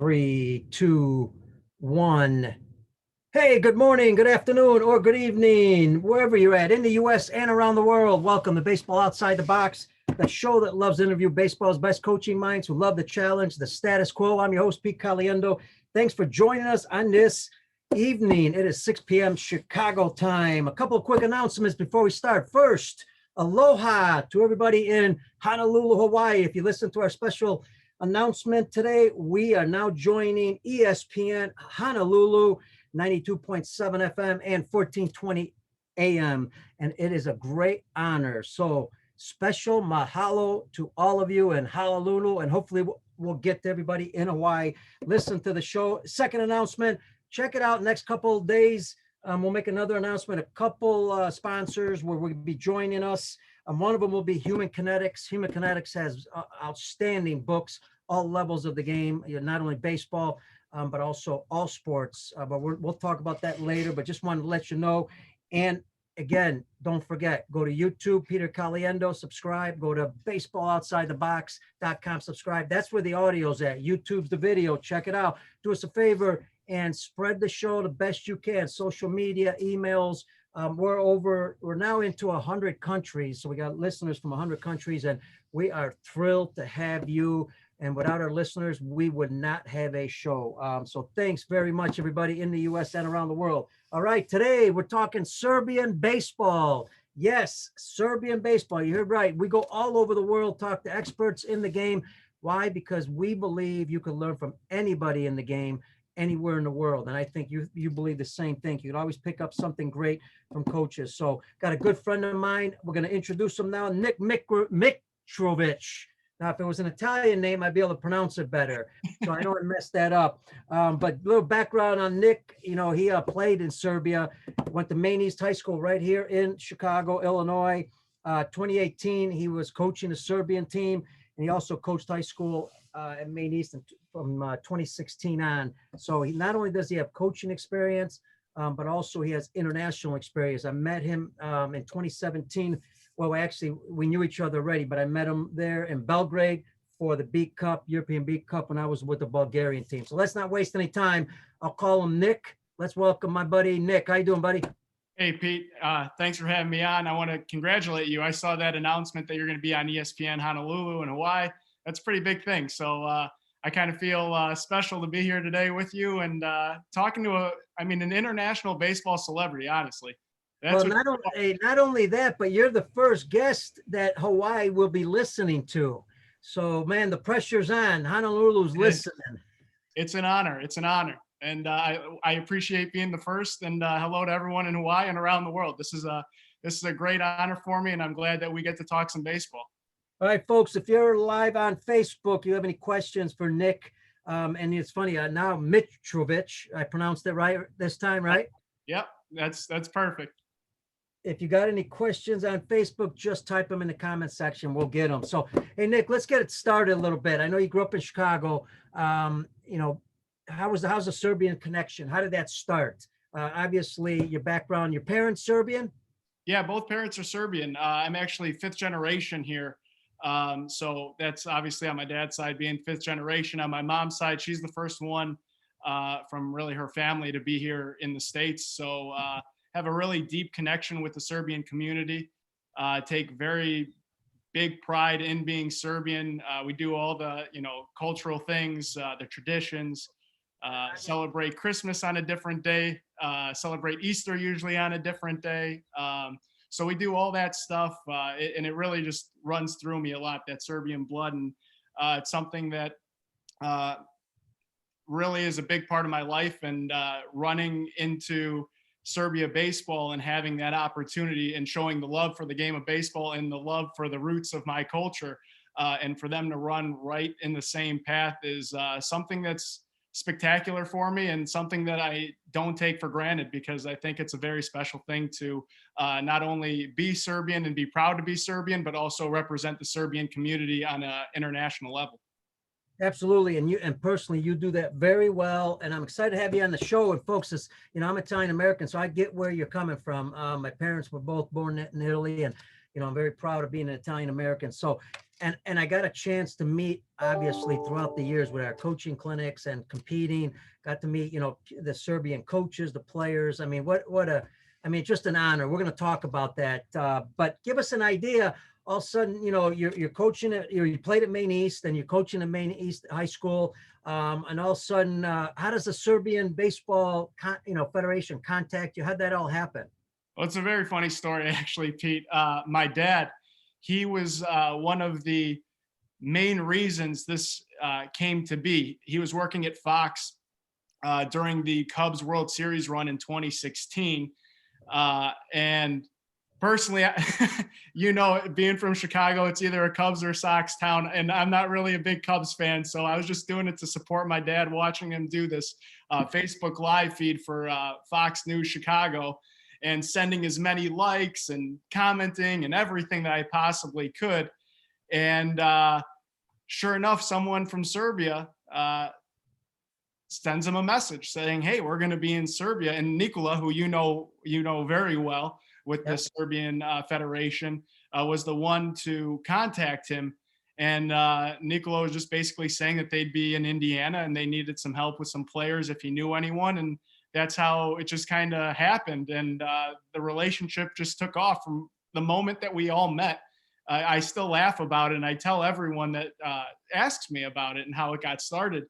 3, 2, 1. Hey, good morning, good afternoon, or good evening, wherever you're at in the U.S. and around the world. Welcome to Baseball Outside the Box, the show that loves to interview baseball's best coaching minds who love the challenge, the status quo. I'm your host, Pete Caliendo. Thanks for joining us on this evening. It is 6 p.m. Chicago time. A couple of quick announcements before we start. First, aloha to everybody in Honolulu, Hawaii. If you listen to our special announcement today, we are now joining ESPN Honolulu, 92.7 FM and 1420 AM. And it is a great honor. So special mahalo to all of you in Honolulu, and hopefully we'll get to everybody in Hawaii. Listen to the show. Second announcement, check it out next couple of days. We'll make another announcement, a couple sponsors where we'll be joining us. One of them will be Human Kinetics. Human Kinetics has outstanding books, all levels of the game, not only baseball, but also all sports. But we'll talk about that later, but just wanted to let you know. And again, don't forget, go to YouTube, Peter Caliendo, subscribe, go to baseballoutsidethebox.com, subscribe. That's where the audio's at. YouTube's the video. Check it out. Do us a favor and spread the show the best you can. Social media, emails. We're now into 100 countries. So we got listeners from 100 countries, and we are thrilled to have you. And without our listeners, we would not have a show. So thanks very much, everybody in the U.S. and around the world. All right, today we're talking Serbian baseball. Yes, Serbian baseball. You heard right. We go all over the world, talk to experts in the game. Why? Because we believe you can learn from anybody in the game, anywhere in the world. And I think you believe the same thing. You can always pick up something great from coaches. So got a good friend of mine. We're going to introduce him now, Nick Mitrovich. Now, if it was an Italian name, I'd be able to pronounce it better. So I don't mess that up. But a little background on Nick. You know, he played in Serbia, went to Maine East High School right here in Chicago, Illinois. 2018, he was coaching the Serbian team, and he also coached high school at Maine East from 2016 on. So he not only does he have coaching experience, but also he has international experience. I met him in 2017. Well, actually, we knew each other already, but I met him there in Belgrade for the Beat Cup, European Beat Cup, when I was with the Bulgarian team. So let's not waste any time. I'll call him Nick. Let's welcome my buddy, Nick. How you doing, buddy? Hey, Pete. Thanks for having me on. I want to congratulate you. I saw that announcement that you're going to be on ESPN Honolulu in Hawaii. That's a pretty big thing. So I kind of feel special to be here today with you and talking to an international baseball celebrity, honestly. Well, not only that, but you're the first guest that Hawaii will be listening to. So, man, the pressure's on. Honolulu's listening. It's an honor. It's an honor. And I appreciate being the first. And hello to everyone in Hawaii and around the world. This is a great honor for me, and I'm glad that we get to talk some baseball. All right, folks, if you're live on Facebook, you have any questions for Nick, and it's funny, now Mitrovich, I pronounced it right this time, right? Yep, that's perfect. If you got any questions on Facebook, just type them in the comment section. We'll get them. So, hey, Nick, let's get it started a little bit. I know you grew up in Chicago. You know, how's the Serbian connection? How did that start? Obviously, your background, your parents Serbian? Yeah, both parents are Serbian. I'm actually fifth generation here. So that's obviously on my dad's side being fifth generation. On my mom's side, she's the first one from really her family to be here in the States. So have a really deep connection with the Serbian community, take very big pride in being Serbian. We do all the, cultural things, the traditions, celebrate Christmas on a different day, celebrate Easter usually on a different day. So we do all that stuff, and it really just runs through me a lot, that Serbian blood. And it's something that really is a big part of my life, and running into Serbia baseball and having that opportunity and showing the love for the game of baseball and the love for the roots of my culture, and for them to run right in the same path is something that's spectacular for me, and something that I don't take for granted, because I think it's a very special thing to not only be Serbian and be proud to be Serbian, but also represent the Serbian community on an international level. Absolutely. And personally, you do that very well. And I'm excited to have you on the show. And folks, I'm Italian American, so I get where you're coming from. My parents were both born in Italy, and, I'm very proud of being an Italian American. So and I got a chance to meet, obviously, throughout the years with our coaching clinics and competing, got to meet, the Serbian coaches, the players. I mean, just an honor. We're going to talk about that. But give us an idea. All of a sudden, you're coaching at, you played at Maine East and you're coaching at Maine East High School. And all of a sudden, how does the Serbian Baseball, Federation contact you? How'd that all happen? Well, it's a very funny story, actually, Pete. My dad, he was one of the main reasons this came to be. He was working at Fox during the Cubs World Series run in 2016. And personally, being from Chicago, it's either a Cubs or Sox town. And I'm not really a big Cubs fan. So I was just doing it to support my dad, watching him do this Facebook Live feed for Fox News Chicago, and sending as many likes and commenting and everything that I possibly could. And sure enough, someone from Serbia sends him a message saying, "Hey, we're going to be in Serbia." And Nikola, who you know very well with the Serbian Federation, was the one to contact him. And Nikola was just basically saying that they'd be in Indiana and they needed some help with some players if he knew anyone. And that's how it just kind of happened. And the relationship just took off from the moment that we all met. I still laugh about it, and I tell everyone that asks me about it and how it got started.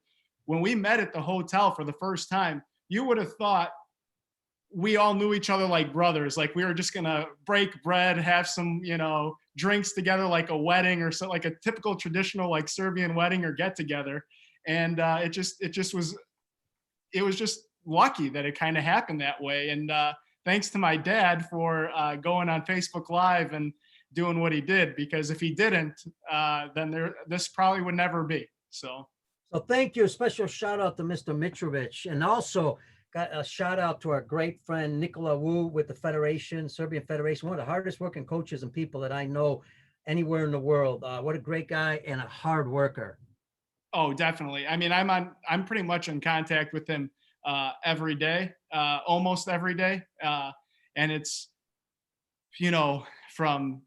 When we met at the hotel for the first time, you would have thought we all knew each other like brothers. Like we were just going to break bread, have some, drinks together, like a wedding or so, like a typical traditional like Serbian wedding or get together. And it was just lucky that it kind of happened that way. And thanks to my dad for going on Facebook Live and doing what he did, because if he didn't, then this probably would never be. So thank you. A special shout out to Mr. Mitrovich, and also got a shout out to our great friend Nikola Wu with the Federation, Serbian Federation, one of the hardest working coaches and people that I know anywhere in the world. What a great guy and a hard worker. Oh, definitely. I mean, I'm pretty much in contact with him every day, almost every day. And it's, from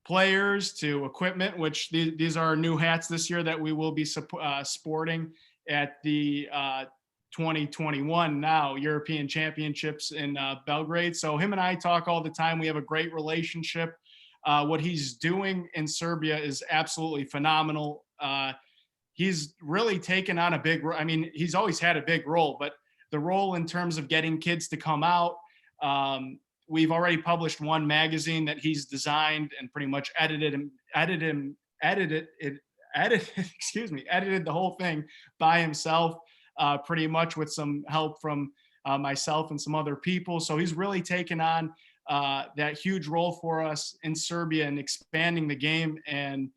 players to equipment, which these are new hats this year that we will be sporting at the 2021 now European Championships in Belgrade. So him and I talk all the time. We have a great relationship. What he's doing in Serbia is absolutely phenomenal. He's really taken on a big role. I mean, he's always had a big role, but the role in terms of getting kids to come out, we've already published one magazine that he's designed and pretty much edited the whole thing by himself, pretty much with some help from myself and some other people. So he's really taken on that huge role for us in Serbia and expanding the game. And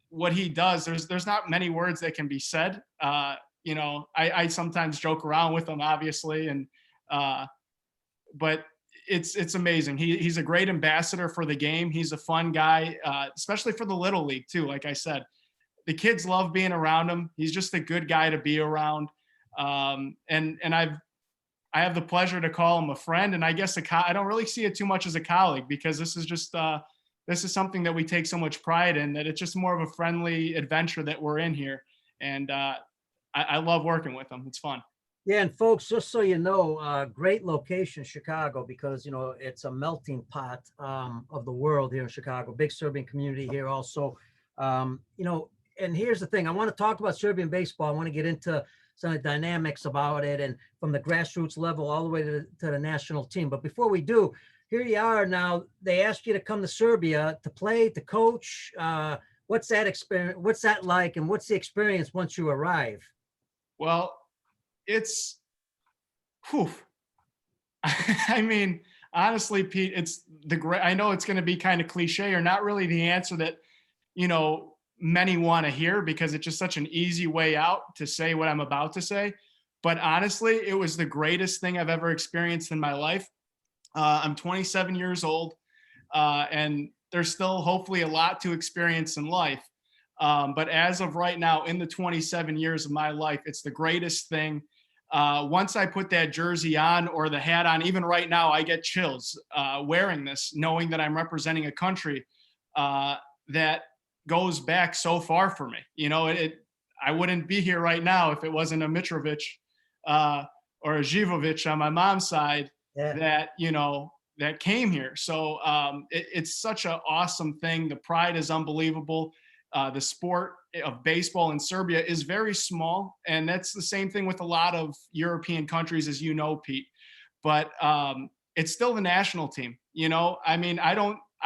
what he does, there's not many words that can be said. I sometimes joke around with him, obviously, and but it's amazing. He's a great ambassador for the game. He's a fun guy, especially for the Little League too. Like I said, the kids love being around him. He's just a good guy to be around. And I have the pleasure to call him a friend. And I guess I don't really see it too much as a colleague, because this is something that we take so much pride in, that it's just more of a friendly adventure that we're in here. And I love working with him. It's fun. Yeah, and folks, just so you know, great location, Chicago, because, it's a melting pot of the world here in Chicago. Big Serbian community here also. And here's the thing. I want to talk about Serbian baseball. I want to get into some of the dynamics about it, and from the grassroots level all the way to the national team. But before we do, here you are now. They asked you to come to Serbia to play, to coach. What's that experience? What's that like? And what's the experience once you arrive? Well, it's, I mean, honestly, Pete, I know it's going to be kind of cliche, or not really the answer that, many want to hear, because it's just such an easy way out to say what I'm about to say. But honestly, it was the greatest thing I've ever experienced in my life. I'm 27 years old, and there's still hopefully a lot to experience in life. But as of right now, in the 27 years of my life, it's the greatest thing. Once I put that jersey on or the hat on, even right now, I get chills wearing this, knowing that I'm representing a country that goes back so far for me. I wouldn't be here right now if it wasn't a Mitrovich or a Živovic on my mom's side that, that came here. So it's such an awesome thing. The pride is unbelievable. The sport of baseball in Serbia is very small. And that's the same thing with a lot of European countries, as you know, Pete. But it's still the national team. I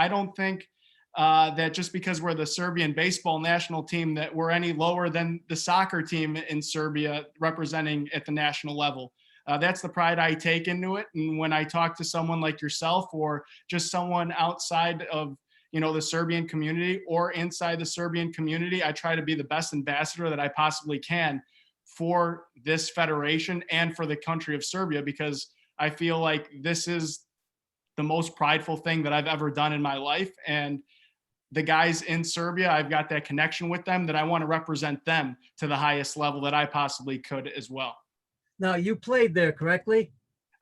don't think that just because we're the Serbian baseball national team that we're any lower than the soccer team in Serbia representing at the national level. That's the pride I take into it. And when I talk to someone like yourself or just someone outside of, the Serbian community or inside the Serbian community, I try to be the best ambassador that I possibly can for this federation and for the country of Serbia, because I feel like this is the most prideful thing that I've ever done in my life. And the guys in Serbia, I've got that connection with them that I want to represent them to the highest level that I possibly could as well. Now, you played there, correctly?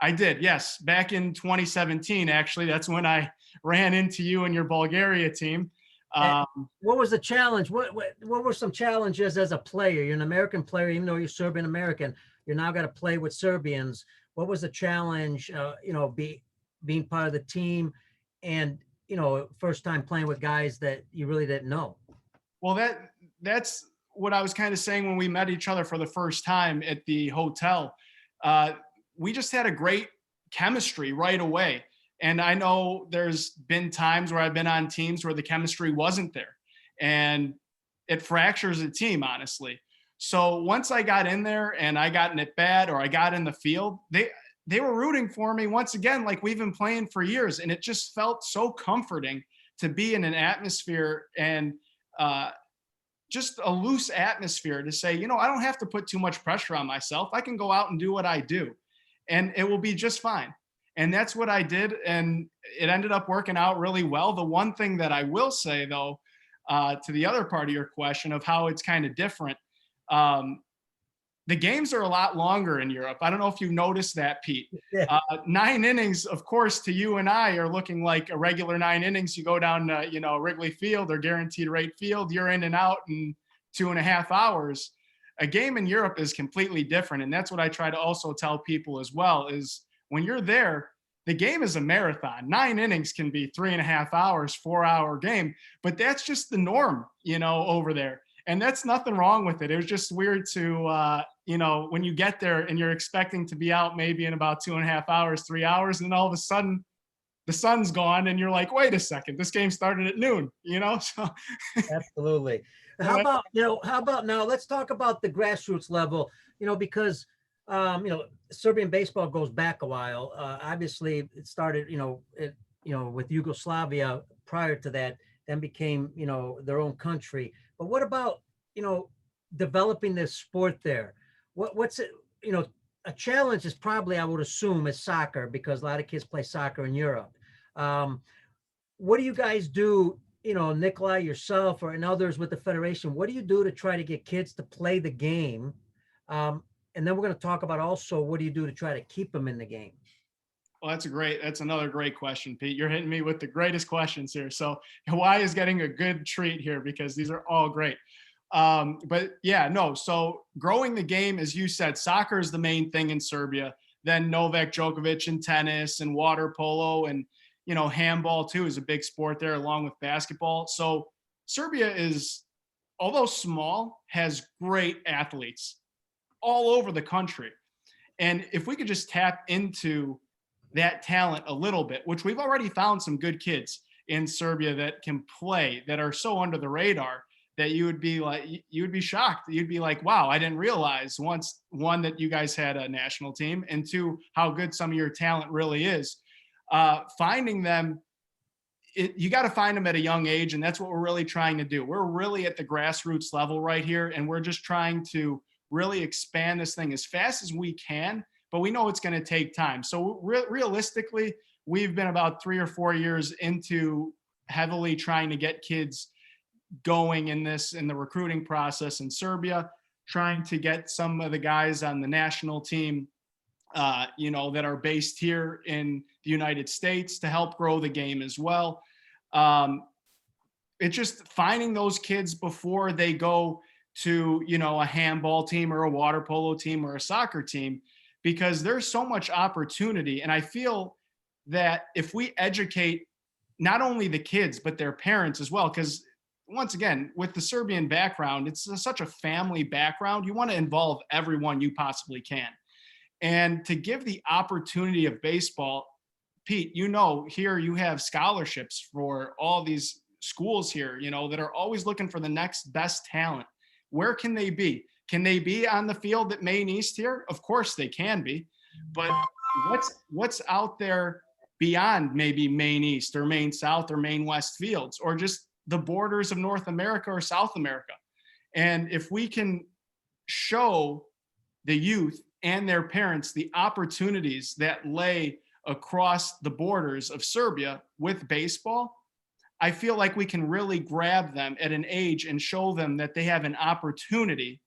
I did, yes. Back in 2017, actually, that's when I ran into you and your Bulgaria team. What was the challenge? What were some challenges as a player? You're an American player, even though you're Serbian American. You're now got to play with Serbians. What was the challenge? Being part of the team, and first time playing with guys that you really didn't know. Well, that's what I was kind of saying when we met each other for the first time at the hotel. We just had a great chemistry right away. And I know there's been times where I've been on teams where the chemistry wasn't there, and it fractures a team, honestly. So once I got in there and I got in at bat or I got in the field, they were rooting for me once again, like we've been playing for years. And it just felt so comforting to be in an atmosphere and just a loose atmosphere to say, I don't have to put too much pressure on myself. I can go out and do what I do and it will be just fine. And that's what I did. And it ended up working out really well. The one thing that I will say, though, to the other part of your question of how it's kind of different, the games are a lot longer in Europe. I don't know if you noticed that, Pete. 9 innings, of course, to you and I are looking like a regular 9 innings. You go down to, Wrigley Field or Guaranteed Rate Field, you're in and out in 2.5 hours. A game in Europe is completely different. And that's what I try to also tell people as well, is when you're there, the game is a marathon. 9 innings can be 3.5 hours, 4-hour game, but that's just the norm, over there. And that's nothing wrong with it. It was just weird to, when you get there and you're expecting to be out maybe in about 2.5 hours, 3 hours, and then all of a sudden the sun's gone and you're like, wait a second, this game started at noon, So Absolutely. How about now? Let's talk about the grassroots level, because Serbian baseball goes back a while. Obviously, it started, with Yugoslavia prior to that, then became, their own country. But what about, developing this sport there? What's it, a challenge is probably, I would assume, is soccer, because a lot of kids play soccer in Europe. What do you guys do, Nikolai, yourself, or and others with the federation? What do you do to try to get kids to play the game? And then we're going to talk about also, what do you do to try to keep them in the game? Well, that's another great question, Pete. You're hitting me with the greatest questions here. So Hawaii is getting a good treat here because these are all great. So growing the game, as you said, soccer is the main thing in Serbia. Then Novak Djokovic and tennis and water polo and, handball too is a big sport there along with basketball. So Serbia is, although small, has great athletes all over the country. And if we could just tap into that talent a little bit, which we've already found some good kids in Serbia that can play, that are so under the radar that you would be shocked. You'd be like, wow, I didn't realize, one, that you guys had a national team, and two, how good some of your talent really is. Finding them, you got to find them at a young age. And that's what we're really trying to do. We're really at the grassroots level right here. And we're just trying to really expand this thing as fast as we can, but we know it's going to take time. So realistically, we've been about 3 or 4 years into heavily trying to get kids going in the recruiting process in Serbia, trying to get some of the guys on the national team, that are based here in the United States to help grow the game as well. it's just finding those kids before they go to, a handball team or a water polo team or a soccer team, because there's so much opportunity. And I feel that if we educate not only the kids, but their parents as well, because once again, with the Serbian background, it's such a family background. You want to involve everyone you possibly can. And to give the opportunity of baseball, Pete, here you have scholarships for all these schools here, that are always looking for the next best talent. Where can they be? Can they be on the field at Maine East here? Of course they can be, but what's out there beyond maybe Maine East or Maine South or Maine West fields, or just the borders of North America or South America? And if we can show the youth and their parents the opportunities that lay across the borders of Serbia with baseball, I feel like we can really grab them at an age and show them that they have an opportunity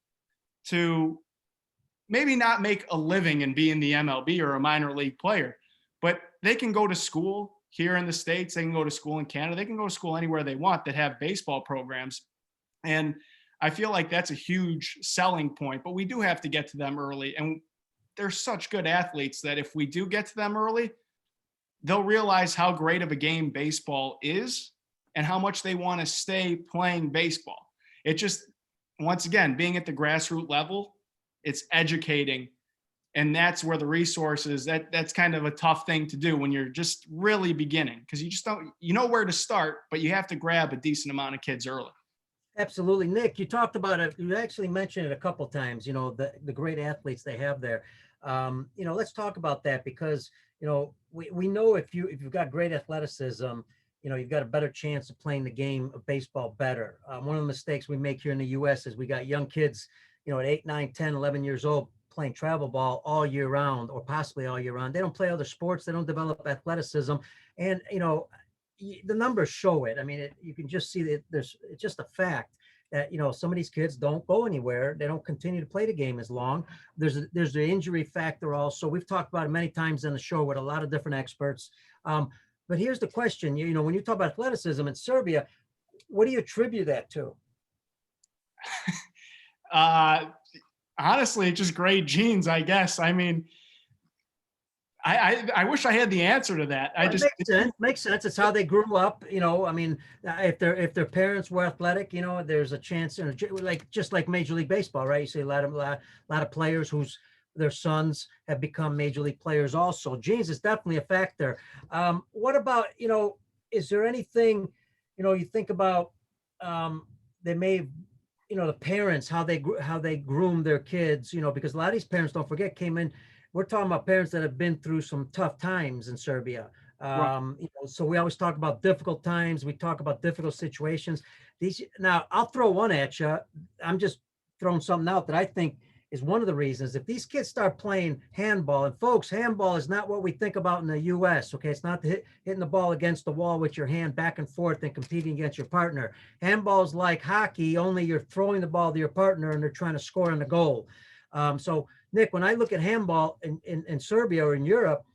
to maybe not make a living and be in the MLB or a minor league player, but they can go to school here in the States. They can go to school in Canada. They can go to school anywhere they want that have baseball programs. And I feel like that's a huge selling point, but we do have to get to them early. And they're such good athletes that if we do get to them early, they'll realize how great of a game baseball is and how much they want to stay playing baseball. It just, once again, being at the grassroots level, it's educating. And that's where the resources, that's kind of a tough thing to do when you're just really beginning, because you just don't, where to start, but you have to grab a decent amount of kids early. Absolutely. Nick, you talked about it. You actually mentioned it a couple of times, the great athletes they have there. Let's talk about that, because, we know if you've got great athleticism, you've got a better chance of playing the game of baseball better. One of the mistakes we make here in the U.S. is we got young kids, at 8, 9, 10, 11 years old playing travel ball all year round, or possibly all year round. They don't play other sports. They don't develop athleticism. And, the numbers show it. I mean, you can just see that it's just a fact that, some of these kids don't go anywhere. They don't continue to play the game as long. There's the injury factor also. We've talked about it many times on the show with a lot of different experts. But here's the question, when you talk about athleticism in Serbia, what do you attribute that to? Honestly, just great genes, I guess. I mean, I wish I had the answer to that. Makes sense. It's how they grew up. I mean, if their parents were athletic, there's a chance. Just like Major League Baseball, right? You see a lot of players whose their sons have become Major League players. Also, genes is definitely a factor. What about is there anything you think about? They may, the parents, how they groom their kids. Because a lot of these parents, don't forget, came in. We're talking about parents that have been through some tough times in Serbia. Right. So we always talk about difficult times. We talk about difficult situations. Now, I'll throw one at you. I'm just throwing something out that I think is one of the reasons. If these kids start playing handball, and folks, handball is not what we think about in the U.S., okay? It's not hitting the ball against the wall with your hand back and forth and competing against your partner. Handball is like hockey, only you're throwing the ball to your partner and they're trying to score on the goal. So Nick, when I look at handball in Serbia or in Europe,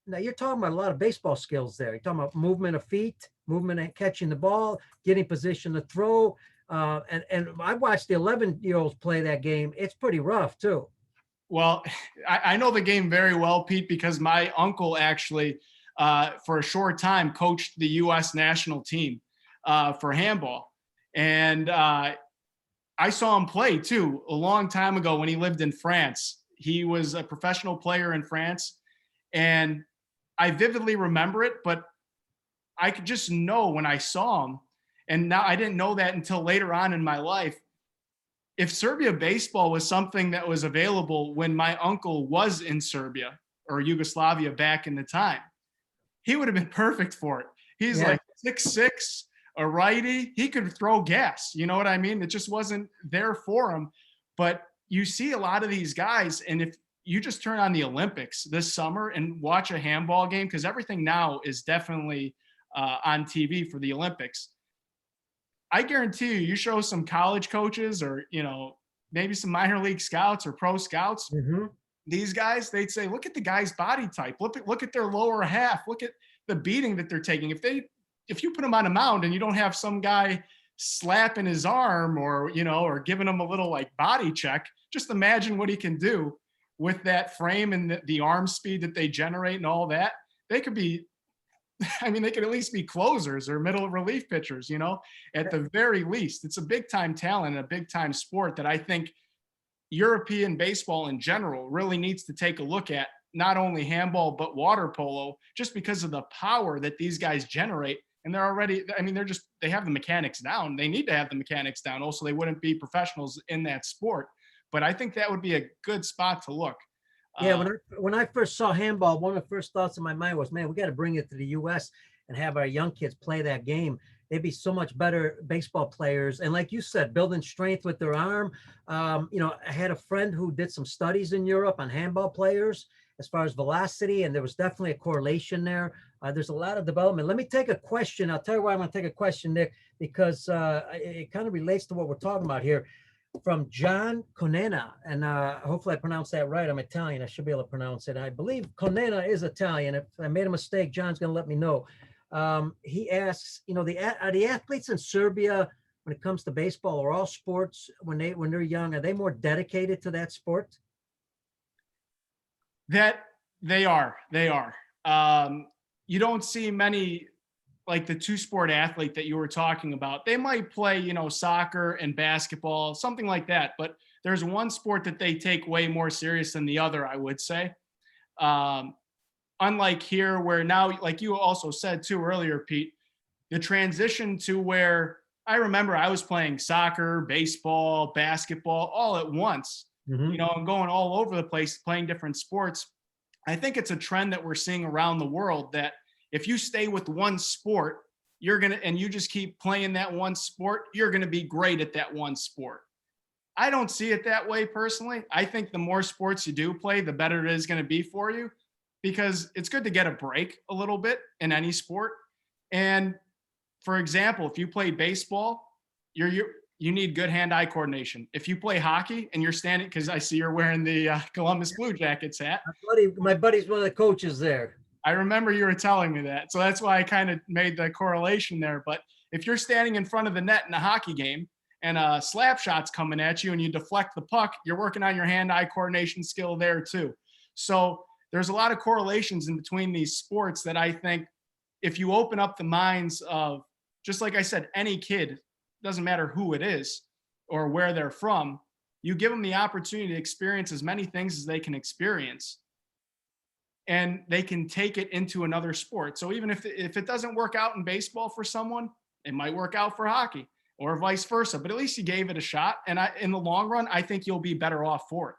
now you're talking about a lot of baseball skills there. You're talking about movement of feet, movement and catching the ball, getting position to throw. And I watched the 11-year-olds play that game. It's pretty rough too. Well, I know the game very well, Pete, because my uncle actually, for a short time, coached the U.S. national team for handball. And I saw him play too a long time ago when he lived in France. He was a professional player in France, and I vividly remember it, but I could just know when I saw him, and now I didn't know that until later on in my life. If Serbia baseball was something that was available when my uncle was in Serbia or Yugoslavia back in the time, he would have been perfect for it. He's like 6'6", a righty. He could throw gas. You know what I mean? It just wasn't there for him. But you see a lot of these guys, and if you just turn on the Olympics this summer and watch a handball game, because everything now is definitely on TV for the Olympics, I guarantee you show some college coaches or, maybe some minor league scouts or pro scouts, these guys, they'd say, look at the guy's body type. Look at their lower half. Look at the beating that they're taking. If they if you put him on a mound and you don't have some guy slapping his arm or, or giving him a little like body check, just imagine what he can do with that frame and the arm speed that they generate and all that. They could be, they could at least be closers or middle relief pitchers, at the very least. It's a big time talent and a big time sport that I think European baseball in general really needs to take a look at, not only handball, but water polo, just because of the power that these guys generate. And they're already, they have the mechanics down. They need to have the mechanics down. Also, they wouldn't be professionals in that sport. But I think that would be a good spot to look. Yeah, when I first saw handball, one of the first thoughts in my mind was, man, we got to bring it to the U.S. and have our young kids play that game. They'd be so much better baseball players. And like you said, building strength with their arm. I had a friend who did some studies in Europe on handball players as far as velocity, and there was definitely a correlation there. There's a lot of development. Let me take a question. I'll tell you why I'm going to take a question, Nick, because it kind of relates to what we're talking about here. From John Conena, and hopefully I pronounced that right. I'm Italian. I should be able to pronounce it. I believe Conena is Italian. If I made a mistake, John's going to let me know. He asks, are the athletes in Serbia, when it comes to baseball or all sports, when they're young, are they more dedicated to that sport? That they are. You don't see many, like the two-sport athlete that you were talking about. They might play, soccer and basketball, something like that. But there's one sport that they take way more serious than the other, I would say. Unlike here, where now, like you also said too earlier, Pete, the transition to where I remember I was playing soccer, baseball, basketball all at once, and going all over the place, playing different sports. I think it's a trend that we're seeing around the world that if you stay with one sport, and you just keep playing that one sport, you're going to be great at that one sport. I don't see it that way personally. I think the more sports you do play, the better it is going to be for you, because it's good to get a break a little bit in any sport. And for example, if you play baseball, you need good hand-eye coordination. If you play hockey and you're standing, because I see you're wearing the Columbus Blue Jackets hat. My buddy's one of the coaches there. I remember you were telling me that. So that's why I kind of made the correlation there. But if you're standing in front of the net in a hockey game and a slap shot's coming at you and you deflect the puck, you're working on your hand-eye coordination skill there too. So there's a lot of correlations in between these sports that I think if you open up the minds of, just like I said, any kid, doesn't matter who it is or where they're from, you give them the opportunity to experience as many things as they can experience, and they can take it into another sport. So even if it doesn't work out in baseball for someone, it might work out for hockey or vice versa, but at least you gave it a shot. And in the long run, I think you'll be better off for it.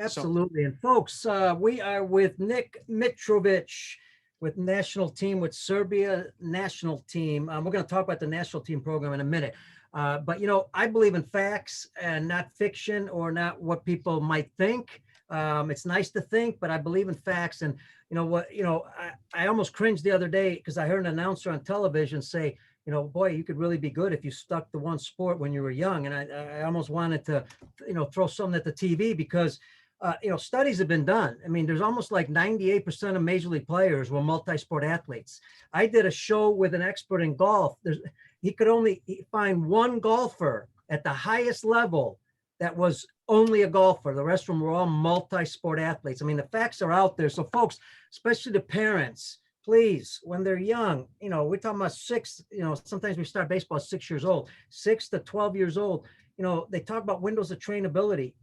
Absolutely. And folks, we are with Nick Mitrovich with national team, with Serbia national team. We're going to talk about the national team program in a minute. But, I believe in facts and not fiction or not what people might think. It's nice to think, but I believe in facts. And I almost cringed the other day because I heard an announcer on television say, boy, you could really be good if you stuck to one sport when you were young. And I almost wanted to, throw something at the TV because, studies have been done. I mean, there's almost like 98% of major league players were multi-sport athletes. I did a show with an expert in golf. He could only find one golfer at the highest level that was only a golfer. The rest of them were all multi-sport athletes. I mean, the facts are out there. So folks, especially the parents, please, when they're young, we're talking about sometimes we start baseball at 6 years old, 6 to 12 years old. They talk about windows of trainability.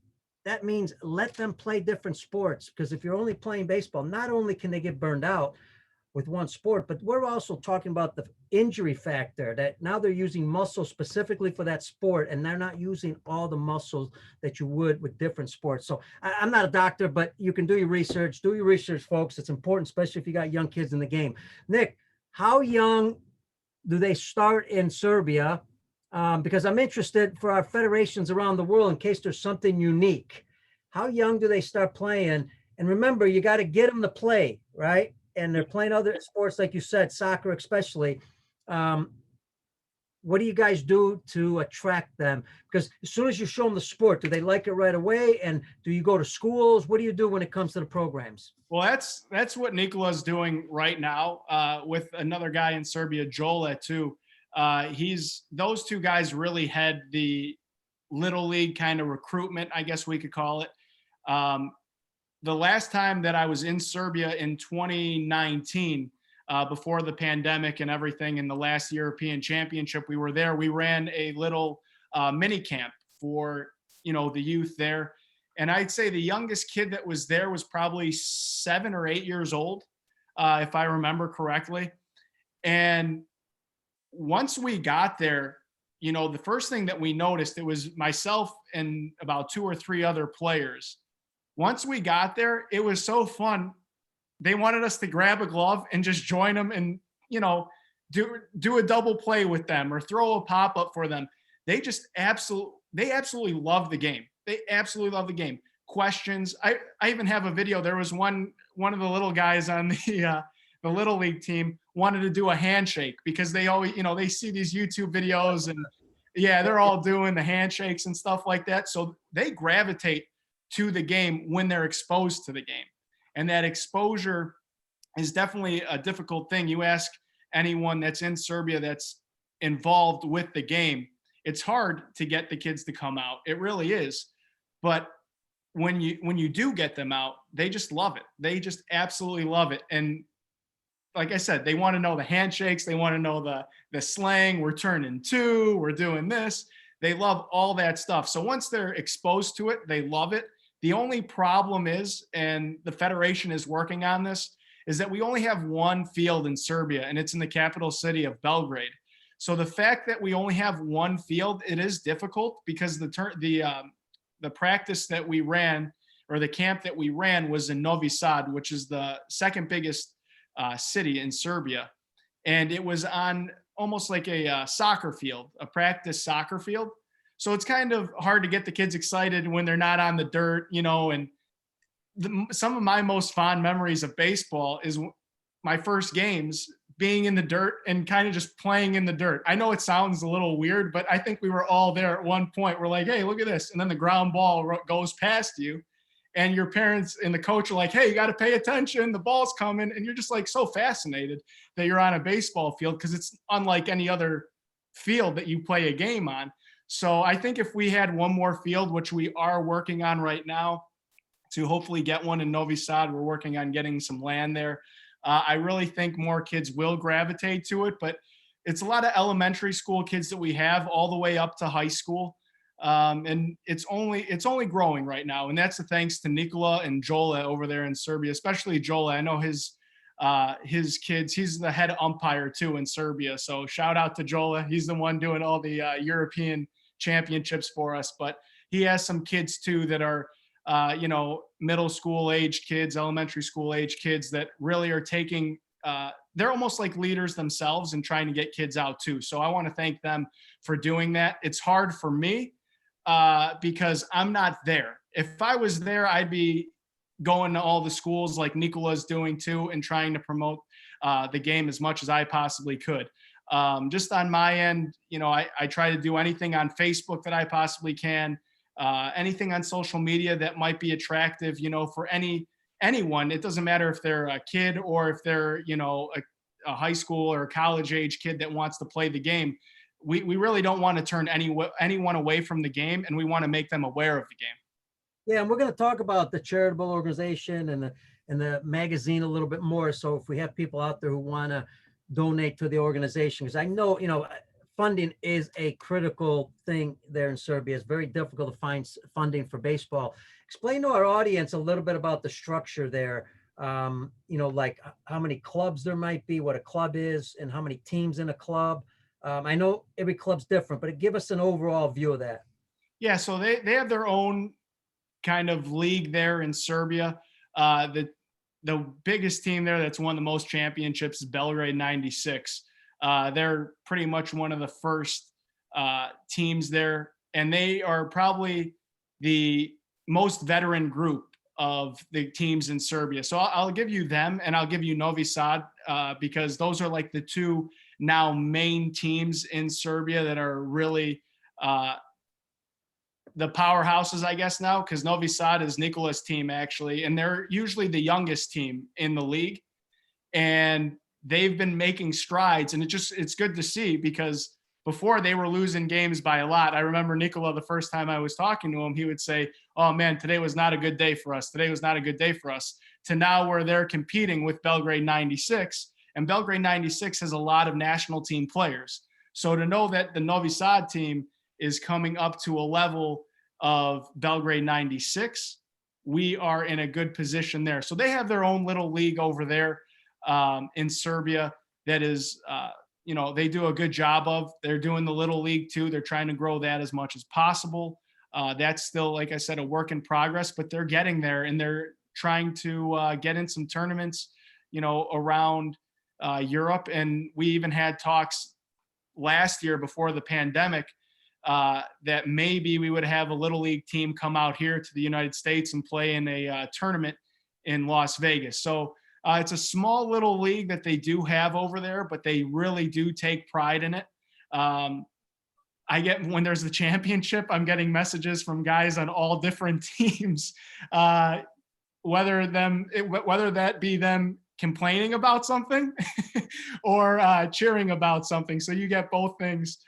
That means let them play different sports, because if you're only playing baseball, not only can they get burned out with one sport, but we're also talking about the injury factor, that now they're using muscles specifically for that sport, and they're not using all the muscles that you would with different sports. So I'm not a doctor, but you can do your research. Do your research, folks. It's important, especially if you got young kids in the game. Nick, how young do they start in Serbia? Because I'm interested for our federations around the world in case there's something unique. How young do they start playing? And remember, you got to get them to play, right? And they're playing other sports, like you said, soccer especially. what do you guys do to attract them? Because as soon as you show them the sport, do they like it right away? And do you go to schools? What do you do when it comes to the programs? Well, that's what Nikola's doing right now with another guy in Serbia, Jola, too. Those two guys really had the little league kind of recruitment, I guess we could call it. The last time that I was in Serbia in 2019, before the pandemic and everything, in the last European Championship, we were there. We ran a little mini camp for the youth there, and I'd say the youngest kid that was there was probably 7 or 8 years old, if I remember correctly. And once we got there, the first thing that we noticed, it was myself and about 2 or 3 other players. Once we got there, it was so fun. They wanted us to grab a glove and just join them and, do a double play with them or throw a pop-up for them. They absolutely love the game. They absolutely love the game. Questions. I even have a video. There was one of the little guys on the little league team wanted to do a handshake because they always, they see these YouTube videos and yeah, they're all doing the handshakes and stuff like that. So they gravitate to the game when they're exposed to the game. And that exposure is definitely a difficult thing. You ask anyone that's in Serbia that's involved with the game, it's hard to get the kids to come out. It really is. But when you do get them out, they just love it. They just absolutely love it. And like I said, they want to know the handshakes. They want to know the slang. We're turning two. We're doing this. They love all that stuff. So once they're exposed to it, they love it. The only problem is, and the federation is working on this, is that we only have one field in Serbia, and it's in the capital city of Belgrade. So the fact that we only have one field, it is difficult because the practice that we ran, or the camp that we ran, was in Novi Sad, which is the second biggest city in Serbia. And it was on almost like a soccer field, a practice soccer field. So it's kind of hard to get the kids excited when they're not on the dirt, and some of my most fond memories of baseball is my first games being in the dirt and kind of just playing in the dirt. I know it sounds a little weird, but I think we were all there at one point. We're like, hey, look at this. And then the ground ball goes past you and your parents and the coach are like, hey, you got to pay attention. The ball's coming. And you're just like so fascinated that you're on a baseball field because it's unlike any other field that you play a game on. So I think if we had one more field, which we are working on right now to hopefully get one in Novi Sad, we're working on getting some land there. I really think more kids will gravitate to it, but it's a lot of elementary school kids that we have all the way up to high school. And it's only growing right now. And that's thanks to Nikola and Jola over there in Serbia, especially Jola. I know his kids, he's the head umpire too in Serbia. So shout out to Jola. He's the one doing all the European championships for us, but he has some kids too that are, middle school age kids, elementary school age kids that really are taking, they're almost like leaders themselves and trying to get kids out too. So I want to thank them for doing that. It's hard for me because I'm not there. If I was there, I'd be going to all the schools like Nikola's doing too and trying to promote the game as much as I possibly could. Just on my end, I try to do anything on Facebook that I possibly can, anything on social media that might be attractive, for anyone. It doesn't matter if they're a kid or if they're, a high school or a college age kid that wants to play the game. We really don't want to turn anyone away from the game, and we want to make them aware of the game. Yeah, and we're going to talk about the charitable organization and the magazine a little bit more. So if we have people out there who want to donate to the organization, because I know, funding is a critical thing there in Serbia. It's very difficult to find funding for baseball. Explain to our audience a little bit about the structure there. Like how many clubs there might be, what a club is, and how many teams in a club. I know every club's different, but give us an overall view of that. Yeah, so they have their own kind of league there in Serbia. The biggest team there that's won the most championships is Belgrade 96. They're pretty much one of the first teams there, and they are probably the most veteran group of the teams in Serbia. So I'll give you them, and I'll give you Novi Sad because those are like the two now main teams in Serbia that are really the powerhouses, I guess, now, because Novi Sad is Nikola's team, actually, and they're usually the youngest team in the league. And they've been making strides, and it's good to see, because before they were losing games by a lot. I remember Nikola, the first time I was talking to him, he would say, "Oh man, today was not a good day for us. Today was not a good day for us." To now where they're competing with Belgrade 96, and Belgrade 96 has a lot of national team players. So to know that the Novi Sad team is coming up to a level of Belgrade 96, we are in a good position there. So they have their own little league over there in Serbia that is, they do a good job of. They're doing the little league too. They're trying to grow that as much as possible. That's still, like I said, a work in progress, but they're getting there, and they're trying to get in some tournaments, around Europe. And we even had talks last year before the pandemic that maybe we would have a little league team come out here to the United States and play in a tournament in Las Vegas. So it's a small little league that they do have over there, but they really do take pride in it. I get, when there's the championship, I'm getting messages from guys on all different teams, whether that be them complaining about something or cheering about something. So you get both things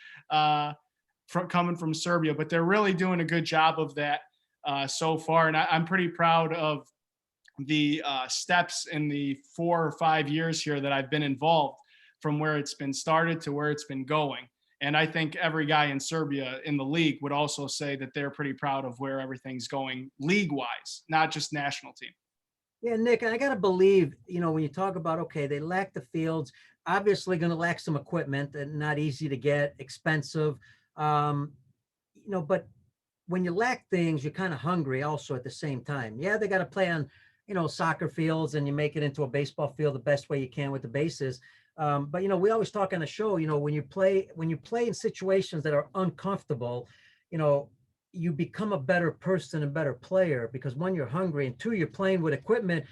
coming from Serbia, but they're really doing a good job of that so far. And I'm pretty proud of the steps in the 4 or 5 years here that I've been involved, from where it's been started to where it's been going. And I think every guy in Serbia in the league would also say that they're pretty proud of where everything's going league-wise, not just national team. Yeah, Nick, I got to believe, when you talk about, okay, they lack the fields, obviously going to lack some equipment and not easy to get, expensive, but when you lack things, you're kind of hungry also at the same time. Yeah, they got to play on, soccer fields, and you make it into a baseball field the best way you can with the bases. But we always talk on the show, when you play in situations that are uncomfortable, you become a better person and better player, because one, you're hungry, and two, you're playing with equipment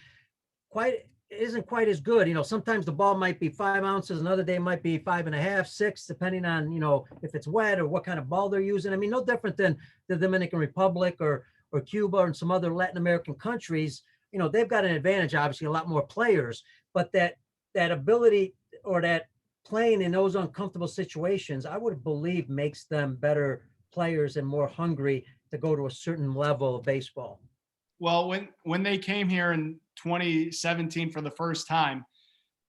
isn't quite as good. Sometimes the ball might be 5 ounces, another day might be 5.5, 6, depending on, if it's wet or what kind of ball they're using. I mean, no different than the Dominican Republic or Cuba and some other Latin American countries. They've got an advantage, obviously, a lot more players, but that ability, or that playing in those uncomfortable situations, I would believe makes them better players and more hungry to go to a certain level of baseball. Well, when they came here in 2017 for the first time,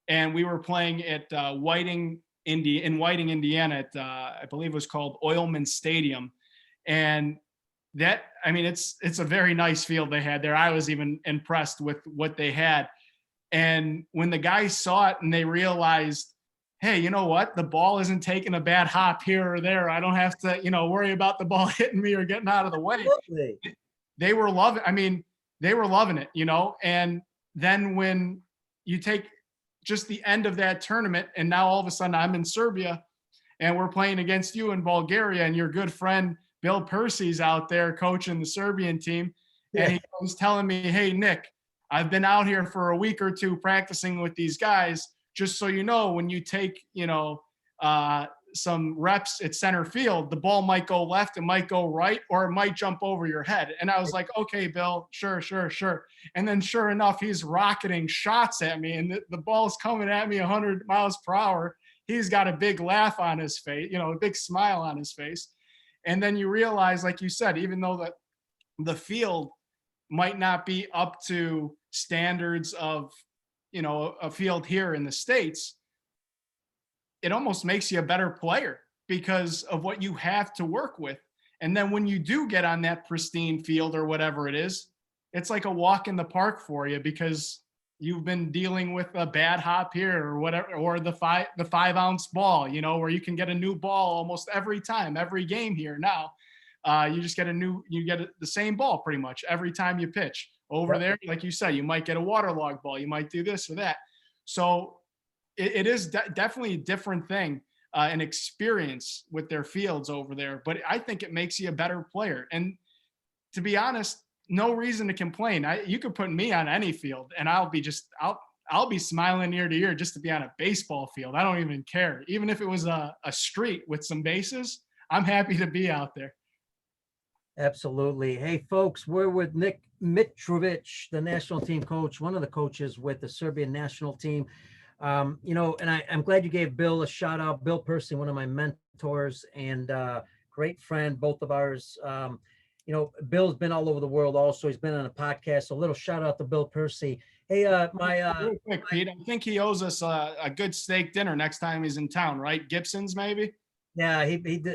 and we were playing at Whiting, Indiana, at I believe it was called Oilman Stadium, and that, I mean, it's a very nice field they had there. I was even impressed with what they had. And when the guys saw it and they realized, hey, you know what? The ball isn't taking a bad hop here or there. I don't have to, worry about the ball hitting me or getting out of the way. Absolutely. They were loving it, And then when you take just the end of that tournament, and now all of a sudden I'm in Serbia and we're playing against you in Bulgaria, and your good friend Bill Percy's out there coaching the Serbian team. Yeah. And he was telling me, hey, Nick, I've been out here for a week or two practicing with these guys. Just so you know, when you take, some reps at center field, the ball might go left, it might go right, or it might jump over your head. And I was like, okay, Bill, sure. And then sure enough, he's rocketing shots at me, and the ball's coming at me 100 miles per hour. He's got a big laugh on his face, a big smile on his face. And then you realize, like you said, even though the field might not be up to standards of, a field here in the States, it almost makes you a better player because of what you have to work with. And then when you do get on that pristine field or whatever it is, it's like a walk in the park for you, because you've been dealing with a bad hop here or whatever, or the 5 ounce ball, where you can get a new ball almost every time, every game here now. You just get the same ball pretty much every time you pitch. Over there, like you said, you might get a waterlogged ball, you might do this or that. So it is definitely a different thing, an experience with their fields over there. But I think it makes you a better player. And to be honest, no reason to complain. You could put me on any field and I'll I'll be smiling ear to ear just to be on a baseball field. I don't even care. Even if it was a street with some bases, I'm happy to be out there. Absolutely. Hey, folks, we're with Nick Mitrovich, the national team coach, one of the coaches with the Serbian national team. And I'm glad you gave Bill a shout out. Bill Percy, one of my mentors and great friend, both of ours. Bill's been all over the world also. He's been on a podcast. So a little shout out to Bill Percy. Hey, Real quick, Pete, I think he owes us a good steak dinner next time he's in town, right? Gibson's, maybe? Yeah,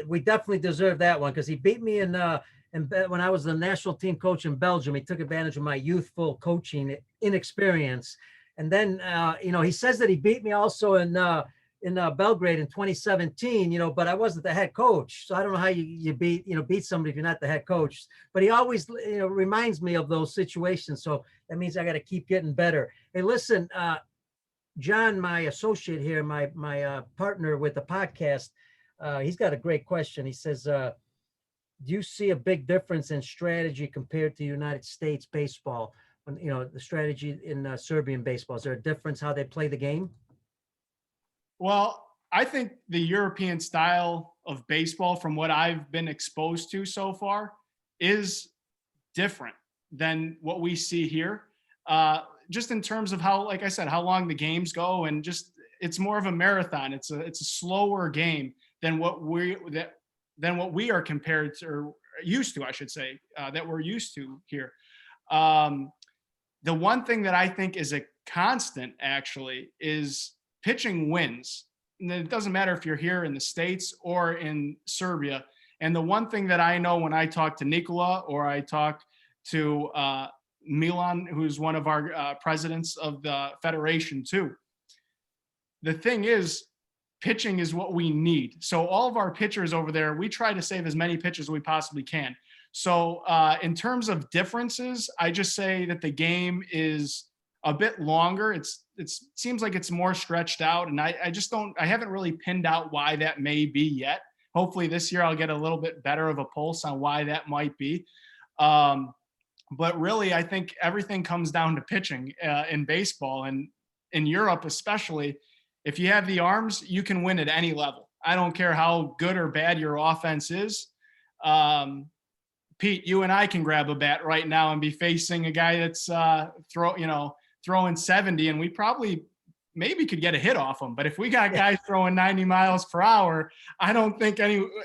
we definitely deserve that one because he beat me when I was the national team coach in Belgium. He took advantage of my youthful coaching inexperience. And then, he says that he beat me also in Belgrade in 2017, but I wasn't the head coach. So I don't know how you beat somebody if you're not the head coach. But he always, reminds me of those situations. So that means I got to keep getting better. Hey, listen, John, my associate here, my partner with the podcast, he's got a great question. He says, do you see a big difference in strategy compared to United States baseball? The strategy in Serbian baseball, is there a difference how they play the game? Well, I think the European style of baseball, from what I've been exposed to so far, is different than what we see here. Just in terms of how, like I said, how long the games go, and just it's more of a marathon. It's a slower game than what we are compared to, or used to, I should say, that we're used to here. The one thing that I think is a constant actually is pitching wins. And it doesn't matter if you're here in the States or in Serbia. And the one thing that I know when I talk to Nikola or I talk to Milan, who's one of our presidents of the federation too, the thing is, pitching is what we need. So all of our pitchers over there, we try to save as many pitchers as we possibly can. So in terms of differences, I just say that the game is a bit longer. It seems like it's more stretched out, and I haven't really pinned out why that may be yet. Hopefully this year I'll get a little bit better of a pulse on why that might be. But really, I think everything comes down to pitching in baseball, and in Europe especially. If you have the arms, you can win at any level. I don't care how good or bad your offense is. Pete, you and I can grab a bat right now and be facing a guy that's throwing 70, and we probably maybe could get a hit off him. But if we got guys throwing 90 miles per hour, I don't think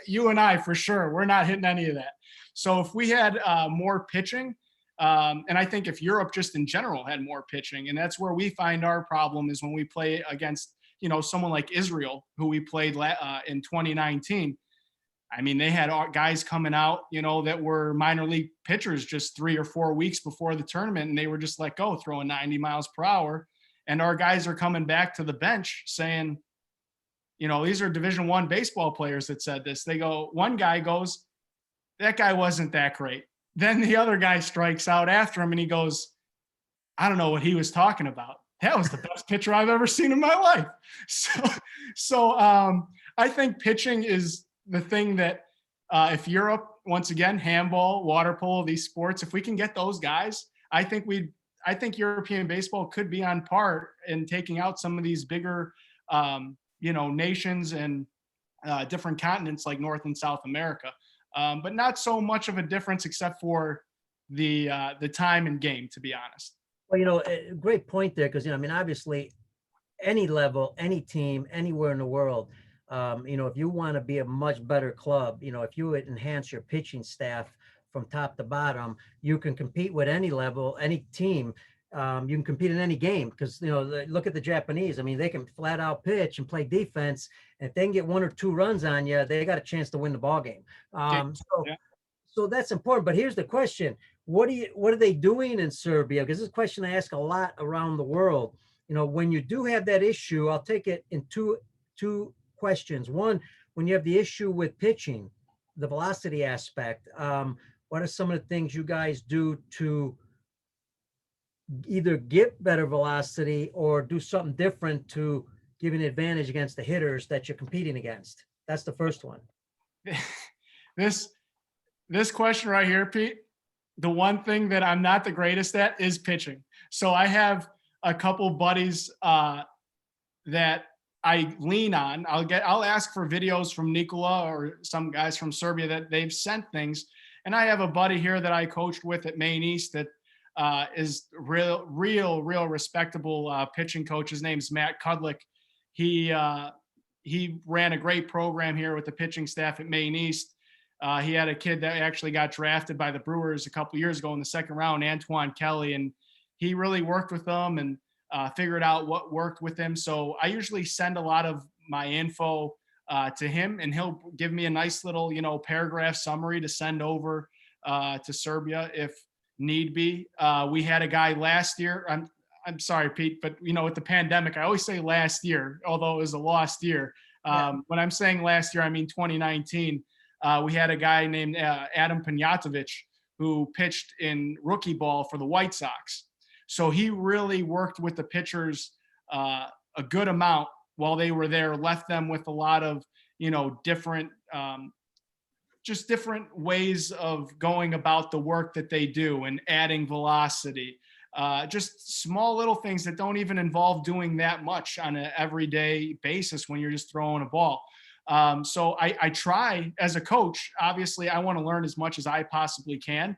you and I for sure, we're not hitting any of that. So if we had more pitching, and I think if Europe just in general had more pitching, and that's where we find our problem is when we play against, someone like Israel, who we played in 2019. I mean, they had guys coming out, that were minor league pitchers just 3 or 4 weeks before the tournament, and they were just let go throwing 90 miles per hour. And our guys are coming back to the bench saying, these are Division I baseball players that said this. One guy goes, that guy wasn't that great. Then the other guy strikes out after him and he goes, I don't know what he was talking about. That was the best pitcher I've ever seen in my life. So I think pitching is the thing that if Europe, once again, handball, water polo, these sports, if we can get those guys, I think European baseball could be on par in taking out some of these bigger, nations and different continents like North and South America. But not so much of a difference except for the time and game, to be honest. Well, a great point there, because, obviously any level, any team, anywhere in the world, if you want to be a much better club, if you would enhance your pitching staff from top to bottom, you can compete with any level, any team. You can compete in any game because, look at the Japanese. They can flat out pitch and play defense. And if they can get 1 or 2 runs on you, they got a chance to win the ball game. So that's important. But here's the question. What are they doing in Serbia? Because this is a question I ask a lot around the world. When you do have that issue, I'll take it in two questions. One, when you have the issue with pitching, the velocity aspect, what are some of the things you guys do to either get better velocity or do something different to give an advantage against the hitters that you're competing against? That's the first one. This question right here, Pete, the one thing that I'm not the greatest at is pitching. So I have a couple buddies that I lean on. I'll ask for videos from Nikola or some guys from Serbia that they've sent things. And I have a buddy here that I coached with at Maine East that is real respectable pitching coach. His name's Matt Kudlick. He ran a great program here with the pitching staff at Maine East. He had a kid that actually got drafted by the Brewers a couple years ago in the second round, Antoine Kelly, and he really worked with them and figured out what worked with him. So I usually send a lot of my info to him, and he'll give me a nice little, paragraph summary to send over to Serbia if need be. We had a guy last year. I'm sorry, Pete, but with the pandemic, I always say last year, although it was a lost year. When I'm saying last year, I mean 2019. We had a guy named Adam Pejatovich who pitched in rookie ball for the White Sox. So he really worked with the pitchers a good amount while they were there, left them with a lot of, different, just different ways of going about the work that they do and adding velocity. Just small little things that don't even involve doing that much on an everyday basis when you're just throwing a ball. So I try as a coach, obviously I want to learn as much as I possibly can.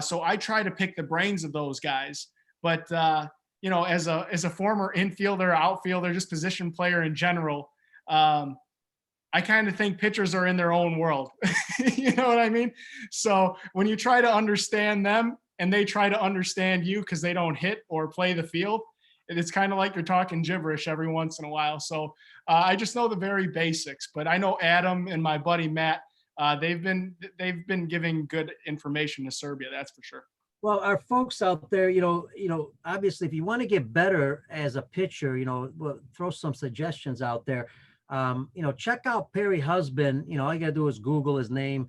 So I try to pick the brains of those guys. But, as a former infielder, outfielder, just position player in general, I kind of think pitchers are in their own world. You know what I mean? So when you try to understand them and they try to understand you because they don't hit or play the field, it's kind of like you're talking gibberish every once in a while. So I just know the very basics. But I know Adam and my buddy Matt, they've been giving good information to Serbia. That's for sure. Well, our folks out there, obviously, if you want to get better as a pitcher, we'll throw some suggestions out there. Check out Perry Husband. All you got to do is Google his name.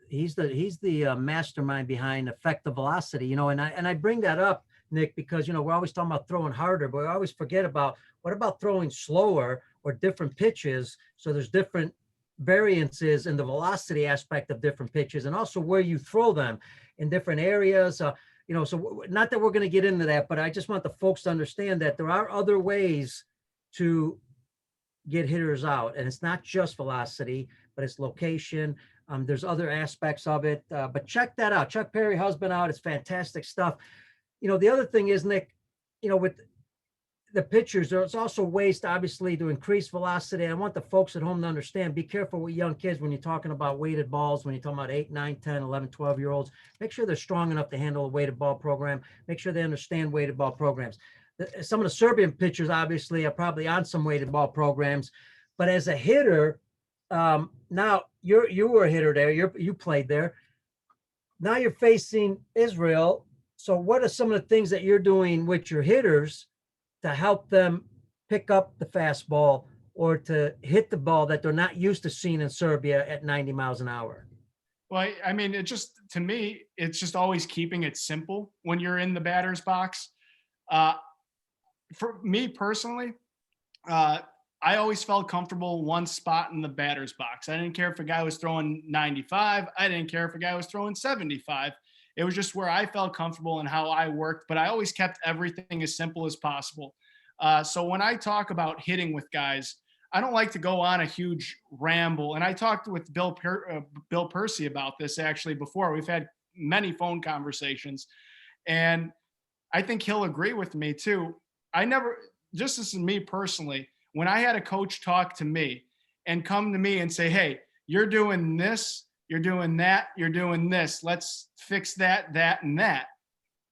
He's the mastermind behind Effective Velocity. And I bring that up, Nick, because we're always talking about throwing harder, but we always forget about what about throwing slower or different pitches. So there's different variances in the velocity aspect of different pitches, and also where you throw them in different areas. So not that we're going to get into that, but I just want the folks to understand that there are other ways to get hitters out, and it's not just velocity, but it's location. There's other aspects of it, but check that out. Check Perry Husband out. It's fantastic stuff. The other thing is, Nick, with the pitchers, there's also ways to obviously to increase velocity. I want the folks at home to understand, be careful with young kids when you're talking about weighted balls, when you're talking about 8, 9, 10, 11, 12-year-olds. Make sure they're strong enough to handle a weighted ball program. Make sure they understand weighted ball programs. Some of the Serbian pitchers obviously are probably on some weighted ball programs, but as a hitter, now you were a hitter there, you played there. Now you're facing Israel. So what are some of the things that you're doing with your hitters to help them pick up the fastball or to hit the ball that they're not used to seeing in Serbia at 90 miles an hour? Well, I mean, to me, it's just always keeping it simple when you're in the batter's box. For me personally, I always felt comfortable one spot in the batter's box. I didn't care if a guy was throwing 95. I didn't care if a guy was throwing 75. It was just where I felt comfortable and how I worked, but I always kept everything as simple as possible. So when I talk about hitting with guys, I don't like to go on a huge ramble. And I talked with Bill Percy about this actually before. We've had many phone conversations, and I think he'll agree with me too. Just as me personally, when I had a coach talk to me and come to me and say, hey, you're doing this, you're doing that, you're doing this, let's fix that, and that,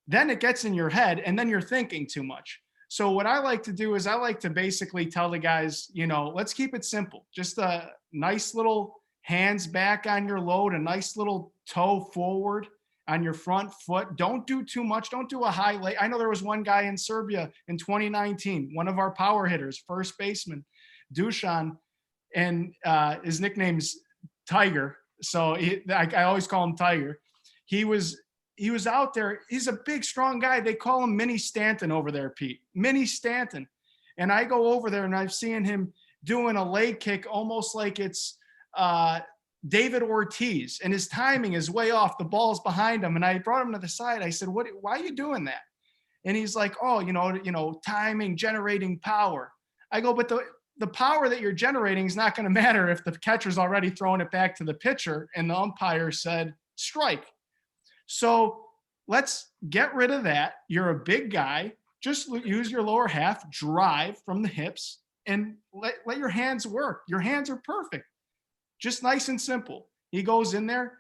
then it gets in your head and then you're thinking too much. So what I like to do is I like to basically tell the guys, let's keep it simple. Just a nice little hands back on your load, a nice little toe forward on your front foot. Don't do too much. Don't do a high leg. I know there was one guy in Serbia in 2019, one of our power hitters, first baseman, Dusan, and his nickname's Tiger. So I always call him Tiger. He was out there. He's a big, strong guy. They call him Mini Stanton over there, Pete. Mini Stanton. And I go over there and I've seen him doing a leg kick almost like it's David Ortiz, and his timing is way off. The ball's behind him. And I brought him to the side. I said, why are you doing that? And he's like, oh, timing, generating power. I go, but the power that you're generating is not going to matter if the catcher's already throwing it back to the pitcher and the umpire said strike. So let's get rid of that. You're a big guy. Just use your lower half, drive from the hips, and let your hands work. Your hands are perfect. Just nice and simple. He goes in there.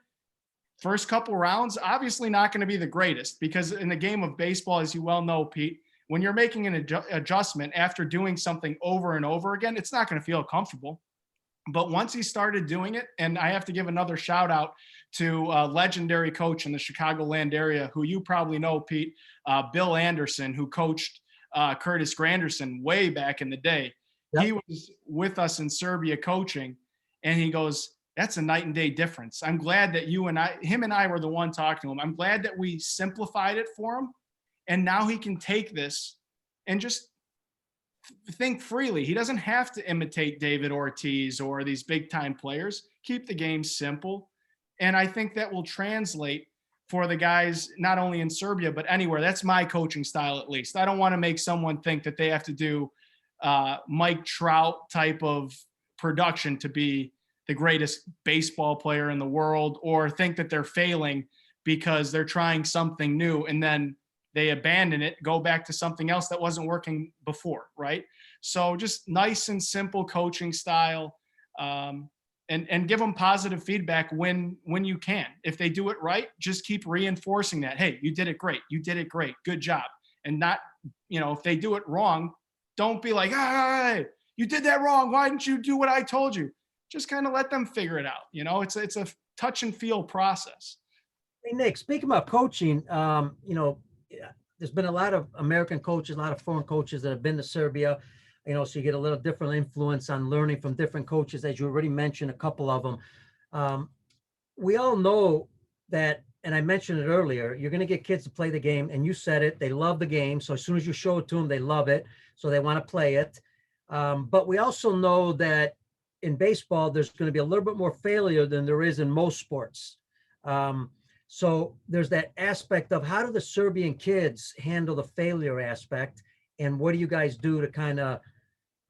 First couple rounds, obviously not going to be the greatest, because in the game of baseball, as you well know, Pete, when you're making an adjustment after doing something over and over again, it's not going to feel comfortable. But once he started doing it, and I have to give another shout out to a legendary coach in the Chicagoland area, who you probably know, Pete, Bill Anderson, who coached Curtis Granderson way back in the day. Yep. He was with us in Serbia coaching, and he goes, that's a night and day difference. I'm glad that him and I were the one talking to him. I'm glad that we simplified it for him. And now he can take this and just think freely. He doesn't have to imitate David Ortiz or these big time players. Keep the game simple. And I think that will translate for the guys, not only in Serbia, but anywhere. That's my coaching style, at least. I don't want to make someone think that they have to do Mike Trout type of production to be the greatest baseball player in the world, or think that they're failing because they're trying something new and then they abandon it, go back to something else that wasn't working before, right? So just nice and simple coaching style, and give them positive feedback when you can. If they do it right, just keep reinforcing that. Hey, you did it great. You did it great. Good job. And not, if they do it wrong, don't be like, hey, you did that wrong. Why didn't you do what I told you? Just kind of let them figure it out. It's a touch and feel process. Hey, Nick, speaking about coaching, there's been a lot of American coaches, a lot of foreign coaches that have been to Serbia, so you get a little different influence on learning from different coaches, as you already mentioned, a couple of them. We all know that, and I mentioned it earlier, you're going to get kids to play the game, and you said it, they love the game. So as soon as you show it to them, they love it. So they want to play it. But we also know that in baseball, there's going to be a little bit more failure than there is in most sports. So there's that aspect of how do the Serbian kids handle the failure aspect, and what do you guys do to kind of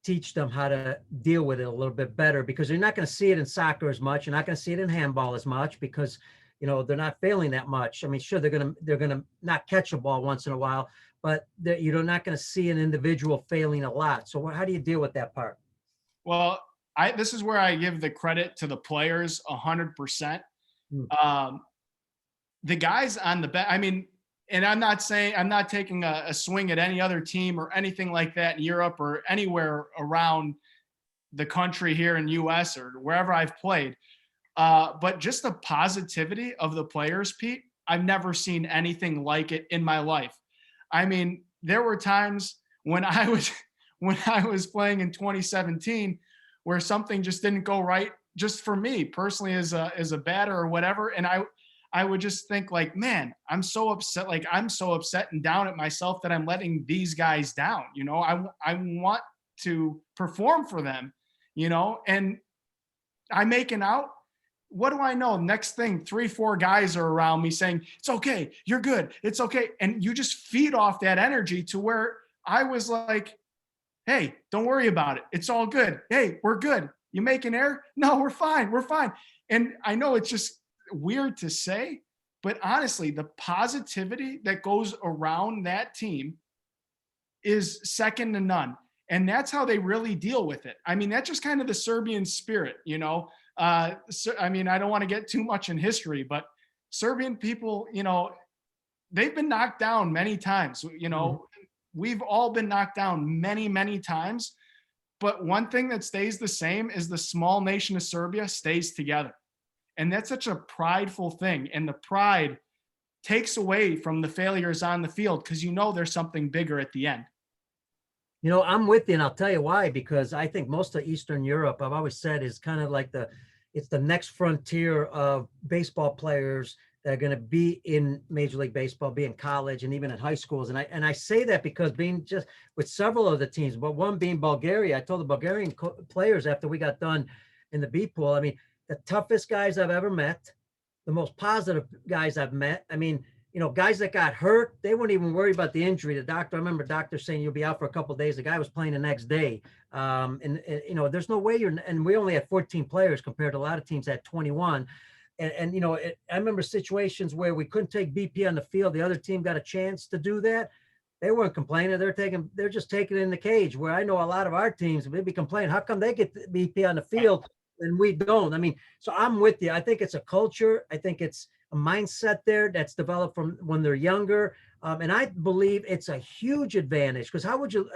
teach them how to deal with it a little bit better? Because you're not going to see it in soccer as much. You're not going to see it in handball as much because, they're not failing that much. I mean, sure, they're going to not catch a ball once in a while, but you're not going to see an individual failing a lot. So how do you deal with that part? Well, this is where I give the credit to the players 100%. The guys on the bench, and I'm not taking a swing at any other team or anything like that in Europe or anywhere around the country here in US or wherever I've played. But just the positivity of the players, Pete, I've never seen anything like it in my life. There were times when I was playing in 2017 where something just didn't go right, just for me personally as a batter or whatever. And I would just think like, man, I'm so upset. Like I'm so upset and down at myself that I'm letting these guys down. I want to perform for them, and I'm making out. What do I know? Next thing, 3-4 guys are around me saying, it's okay. You're good. It's okay. And you just feed off that energy to where I was like, hey, don't worry about it. It's all good. Hey, we're good. You make an error? No, we're fine. We're fine. And I know it's just weird to say, but honestly, the positivity that goes around that team is second to none. And that's how they really deal with it. That's just kind of the Serbian spirit, I don't want to get too much in history, but Serbian people, they've been knocked down many times, We've all been knocked down many, many times. But one thing that stays the same is the small nation of Serbia stays together. And that's such a prideful thing. And the pride takes away from the failures on the field because there's something bigger at the end. I'm with you, and I'll tell you why, because I think most of Eastern Europe, I've always said, is kind of like it's the next frontier of baseball players that are going to be in Major League Baseball, be in college, and even in high schools. And I say that because being just with several of the teams, but one being Bulgaria, I told the Bulgarian players after we got done in the B pool, the toughest guys I've ever met, the most positive guys I've met. guys that got hurt, they weren't even worried about the injury. The doctor, I remember doctor saying you'll be out for a couple of days. The guy was playing the next day. And there's no way and we only had 14 players compared to a lot of teams at 21. I remember situations where we couldn't take BP on the field. The other team got a chance to do that. They weren't complaining. They're just taking it in the cage, where I know a lot of our teams, they'd be complaining, how come they get the BP on the field and we don't? I mean, so I'm with you. I think it's a culture. I think it's a mindset there that's developed from when they're younger. And I believe it's a huge advantage, because how would you,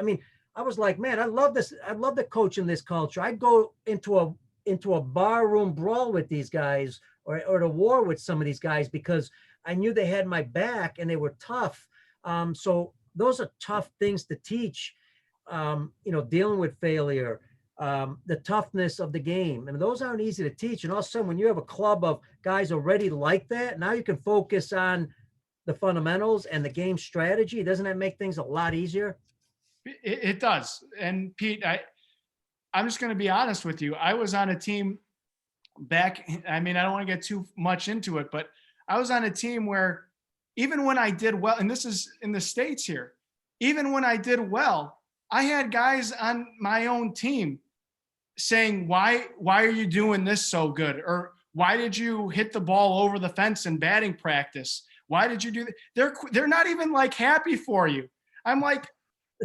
I was like, man, I love this. I love the coach in this culture. I'd go into a bar room brawl with these guys, or to war with some of these guys, because I knew they had my back and they were tough. So those are tough things to teach, dealing with failure, the toughness of the game. And those aren't easy to teach. And all of a sudden, when you have a club of guys already like that, now you can focus on the fundamentals and the game strategy. Doesn't that make things a lot easier? It does. And Pete, I'm just going to be honest with you. I was on a team back. I don't want to get too much into it, but I was on a team where even when I did well, and this is in the States here, even when I did well, I had guys on my own team saying, why are you doing this so good? Or why did you hit the ball over the fence in batting practice? Why did you do that? They're not even like happy for you. I'm like,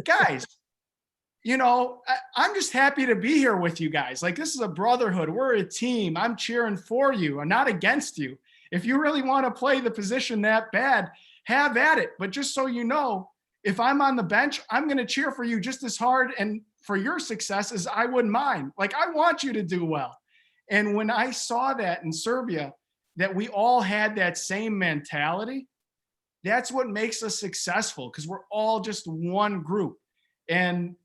guys, I'm just happy to be here with you guys. Like, this is a brotherhood. We're a team. I'm cheering for you. I'm not against you. If you really want to play the position that bad, have at it. But just so you know, if I'm on the bench, I'm going to cheer for you just as hard and for your success as I would mine. Like, I want you to do well. And when I saw that in Serbia, that we all had that same mentality, that's what makes us successful, because we're all just one group. And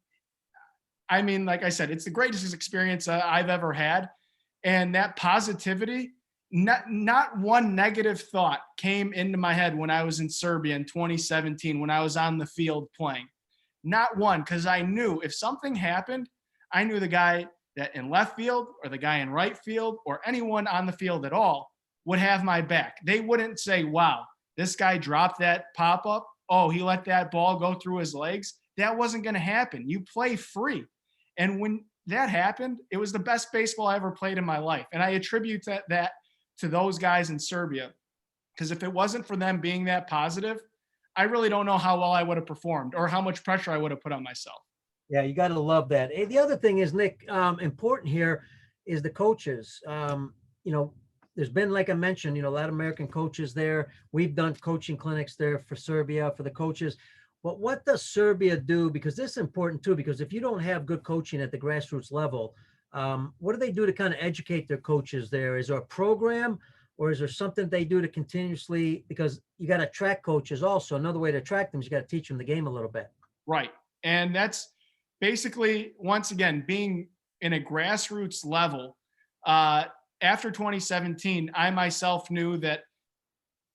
like I said, it's the greatest experience I've ever had. And that positivity, not one negative thought came into my head when I was in Serbia in 2017, when I was on the field playing. Not one, because I knew if something happened, I knew the guy that in left field or the guy in right field or anyone on the field at all would have my back. They wouldn't say, wow, this guy dropped that pop-up. Oh, he let that ball go through his legs. That wasn't going to happen. You play free. And when that happened, it was the best baseball I ever played in my life. And I attribute that to those guys in Serbia, because if it wasn't for them being that positive, I really don't know how well I would have performed or how much pressure I would have put on myself. Yeah, you got to love that. The other thing is, Nick, important here is the coaches. There's been, like I mentioned, a lot of American coaches there. We've done coaching clinics there for Serbia, for the coaches. But what does Serbia do? Because this is important too, because if you don't have good coaching at the grassroots level, what do they do to kind of educate their coaches there? Is there a program, or is there something they do to continuously, because you got to attract coaches also. Another way to attract them is you got to teach them the game a little bit. Right. And that's basically, once again, being in a grassroots level. After 2017, I myself knew that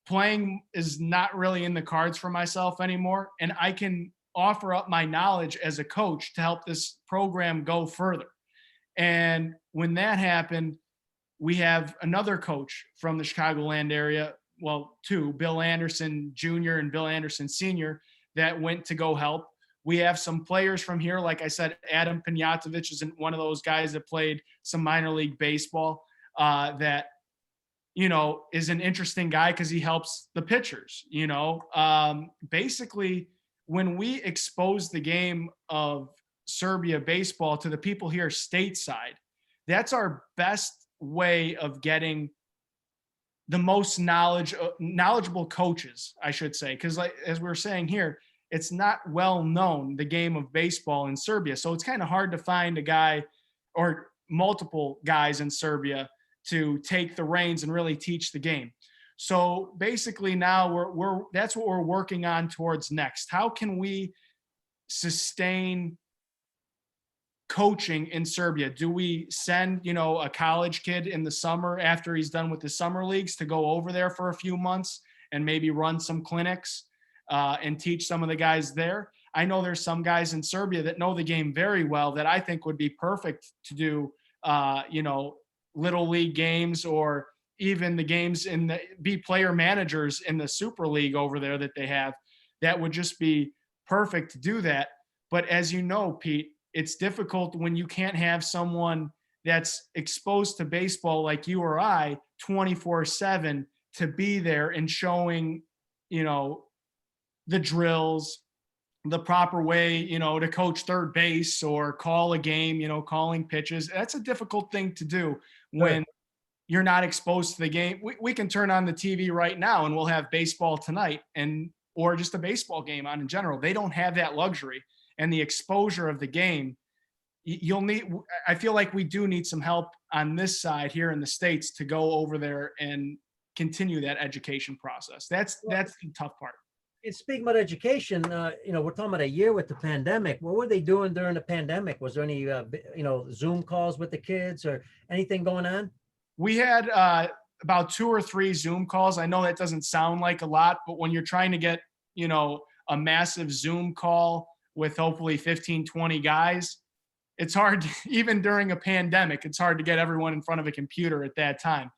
playing is not really in the cards for myself anymore. And I can offer up my knowledge as a coach to help this program go further. And when that happened, we have another coach from the Chicagoland area, well, two, Bill Anderson Jr. and Bill Anderson Sr., that went to go help. We have some players from here. Like I said, Adam Pinjatovich is one of those guys that played some minor league baseball that, is an interesting guy because he helps the pitchers, basically when we expose the game of Serbia baseball to the people here stateside, that's our best way of getting the most knowledgeable coaches, I should say. Because like, as we're saying here, it's not well known, the game of baseball in Serbia. So it's kind of hard to find a guy or multiple guys in Serbia to take the reins and really teach the game. So basically now that's what we're working on towards next. How can we sustain coaching in Serbia? Do we send, a college kid in the summer after he's done with the summer leagues to go over there for a few months and maybe run some clinics and teach some of the guys there? I know there's some guys in Serbia that know the game very well that I think would be perfect to do, little league games or even the games be player managers in the Super League over there that they have. That would just be perfect to do that. But as you know, Pete, it's difficult when you can't have someone that's exposed to baseball like you or I 24/7 to be there and showing, the drills, the proper way, to coach third base or call a game, calling pitches. That's a difficult thing to do when you're not exposed to the game. We can turn on the TV right now and we'll have baseball tonight or just a baseball game on in general. They don't have that luxury and the exposure of the game. I feel like we do need some help on this side here in the States to go over there and continue that education process. That's the tough part. And speaking about education, we're talking about a year with the pandemic. What were they doing during the pandemic? Was there any, Zoom calls with the kids or anything going on? We had about 2 or 3 Zoom calls. I know that doesn't sound like a lot, but when you're trying to get, a massive Zoom call with hopefully 15, 20 guys, it's hard, even during a pandemic, it's hard to get everyone in front of a computer at that time.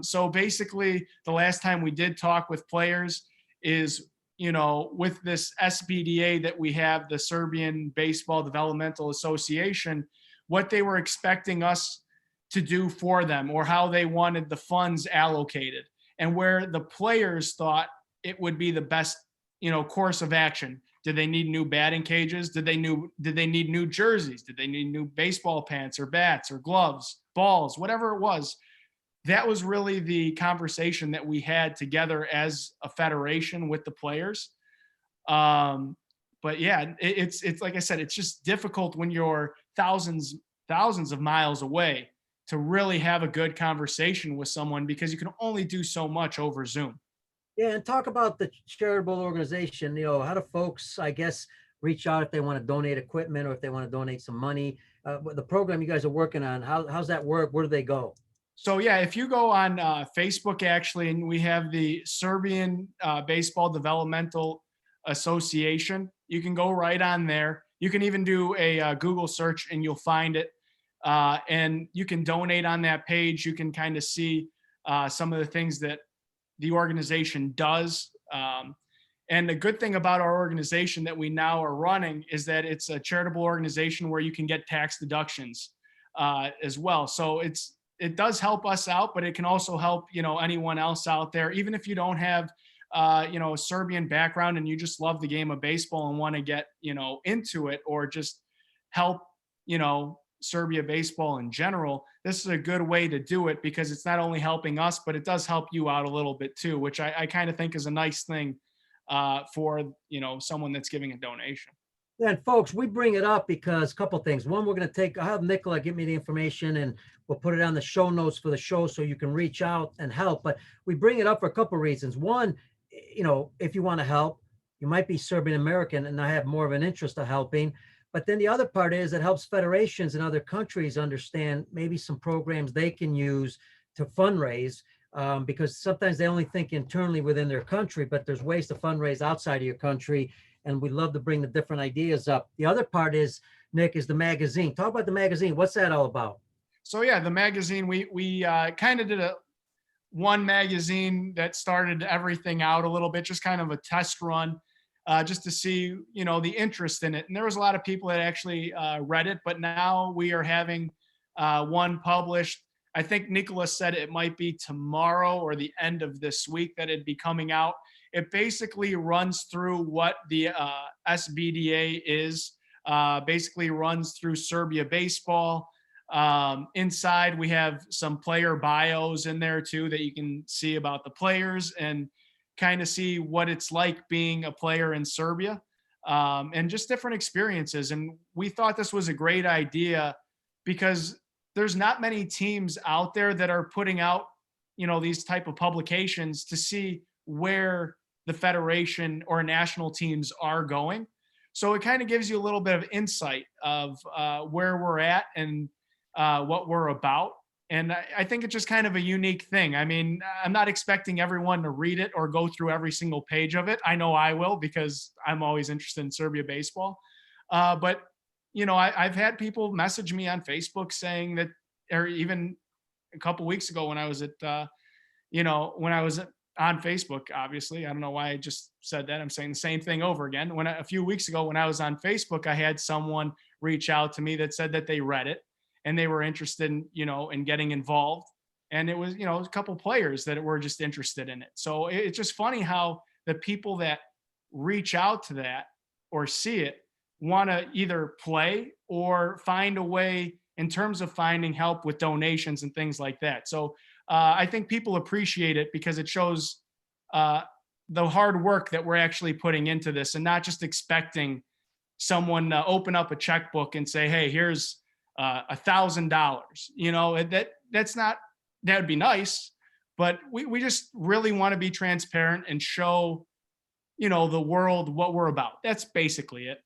So basically, the last time we did talk with players is, with this SBDA that we have, the Serbian Baseball Developmental Association, what they were expecting us to do for them or how they wanted the funds allocated and where the players thought it would be the best, course of action. Did they need new batting cages? Did they need new jerseys? Did they need new baseball pants or bats or gloves, balls, whatever it was? That was really the conversation that we had together as a federation with the players. But yeah, it's like I said, it's just difficult when you're thousands of miles away to really have a good conversation with someone because you can only do so much over Zoom. Yeah, and talk about the charitable organization. How do folks, I guess, reach out if they want to donate equipment or if they want to donate some money? The program you guys are working on, how's that work? Where do they go? So yeah, if you go on Facebook, actually, and we have the Serbian Baseball Developmental Association, you can go right on there. You can even do a Google search and you'll find it. And you can donate on that page. You can kind of see some of the things that the organization does. And the good thing about our organization that we now are running is that it's a charitable organization where you can get tax deductions as well. So it does help us out, but it can also help, anyone else out there, even if you don't have, a Serbian background and you just love the game of baseball and want to get, into it or just help, Serbia baseball in general. This is a good way to do it because it's not only helping us, but it does help you out a little bit too, which I kind of think is a nice thing for, someone that's giving a donation. And folks, we bring it up because a couple things. One, I'll have Nicola give me the information and we'll put it on the show notes for the show so you can reach out and help. But we bring it up for a couple of reasons. One, if you want to help, you might be Serbian American and I have more of an interest of helping. But then the other part is it helps federations in other countries understand maybe some programs they can use to fundraise because sometimes they only think internally within their country, but there's ways to fundraise outside of your country. And we'd love to bring the different ideas up. The other part is, Nick, is the magazine. Talk about the magazine. What's that all about? So yeah, the magazine, we kind of did one magazine that started everything out a little bit, just kind of a test run. Just to see, the interest in it. And there was a lot of people that actually read it, but now we are having one published. I think Nicholas said it might be tomorrow or the end of this week that it'd be coming out. It basically runs through what the SBDA is, basically runs through Serbia baseball. Inside, we have some player bios in there too that you can see about the players and kind of see what it's like being a player in Serbia and just different experiences. And we thought this was a great idea because there's not many teams out there that are putting out, these type of publications to see where the federation or national teams are going. So it kind of gives you a little bit of insight of where we're at and what we're about. And I think it's just kind of a unique thing. I mean, I'm not expecting everyone to read it or go through every single page of it. I know I will because I'm always interested in Serbia baseball. But, I've had people message me on Facebook saying that, or even a couple weeks ago when I was at, when I was on Facebook, obviously, I don't know why I just said that. I'm saying the same thing over again. A few weeks ago when I was on Facebook, I had someone reach out to me that said that they read it and they were interested in getting involved. And it was, a couple players that were just interested in it. So it's just funny how the people that reach out to that or see it want to either play or find a way in terms of finding help with donations and things like that. So I think people appreciate it because it shows the hard work that we're actually putting into this and not just expecting someone to open up a checkbook and say, hey, here's $1,000. That would be nice, but we just really want to be transparent and show, the world what we're about. That's basically it.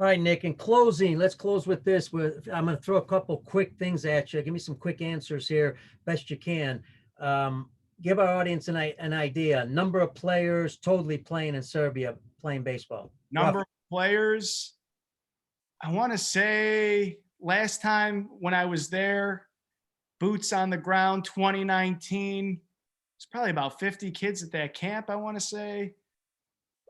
All right, Nick, in closing, let's close with this. I'm going to throw a couple quick things at you. Give me some quick answers here, best you can. Give our audience an idea. Number of players totally playing in Serbia, playing baseball. Number of players, I want to say last time when I was there, boots on the ground, 2019, it's probably about 50 kids at that camp, I want to say.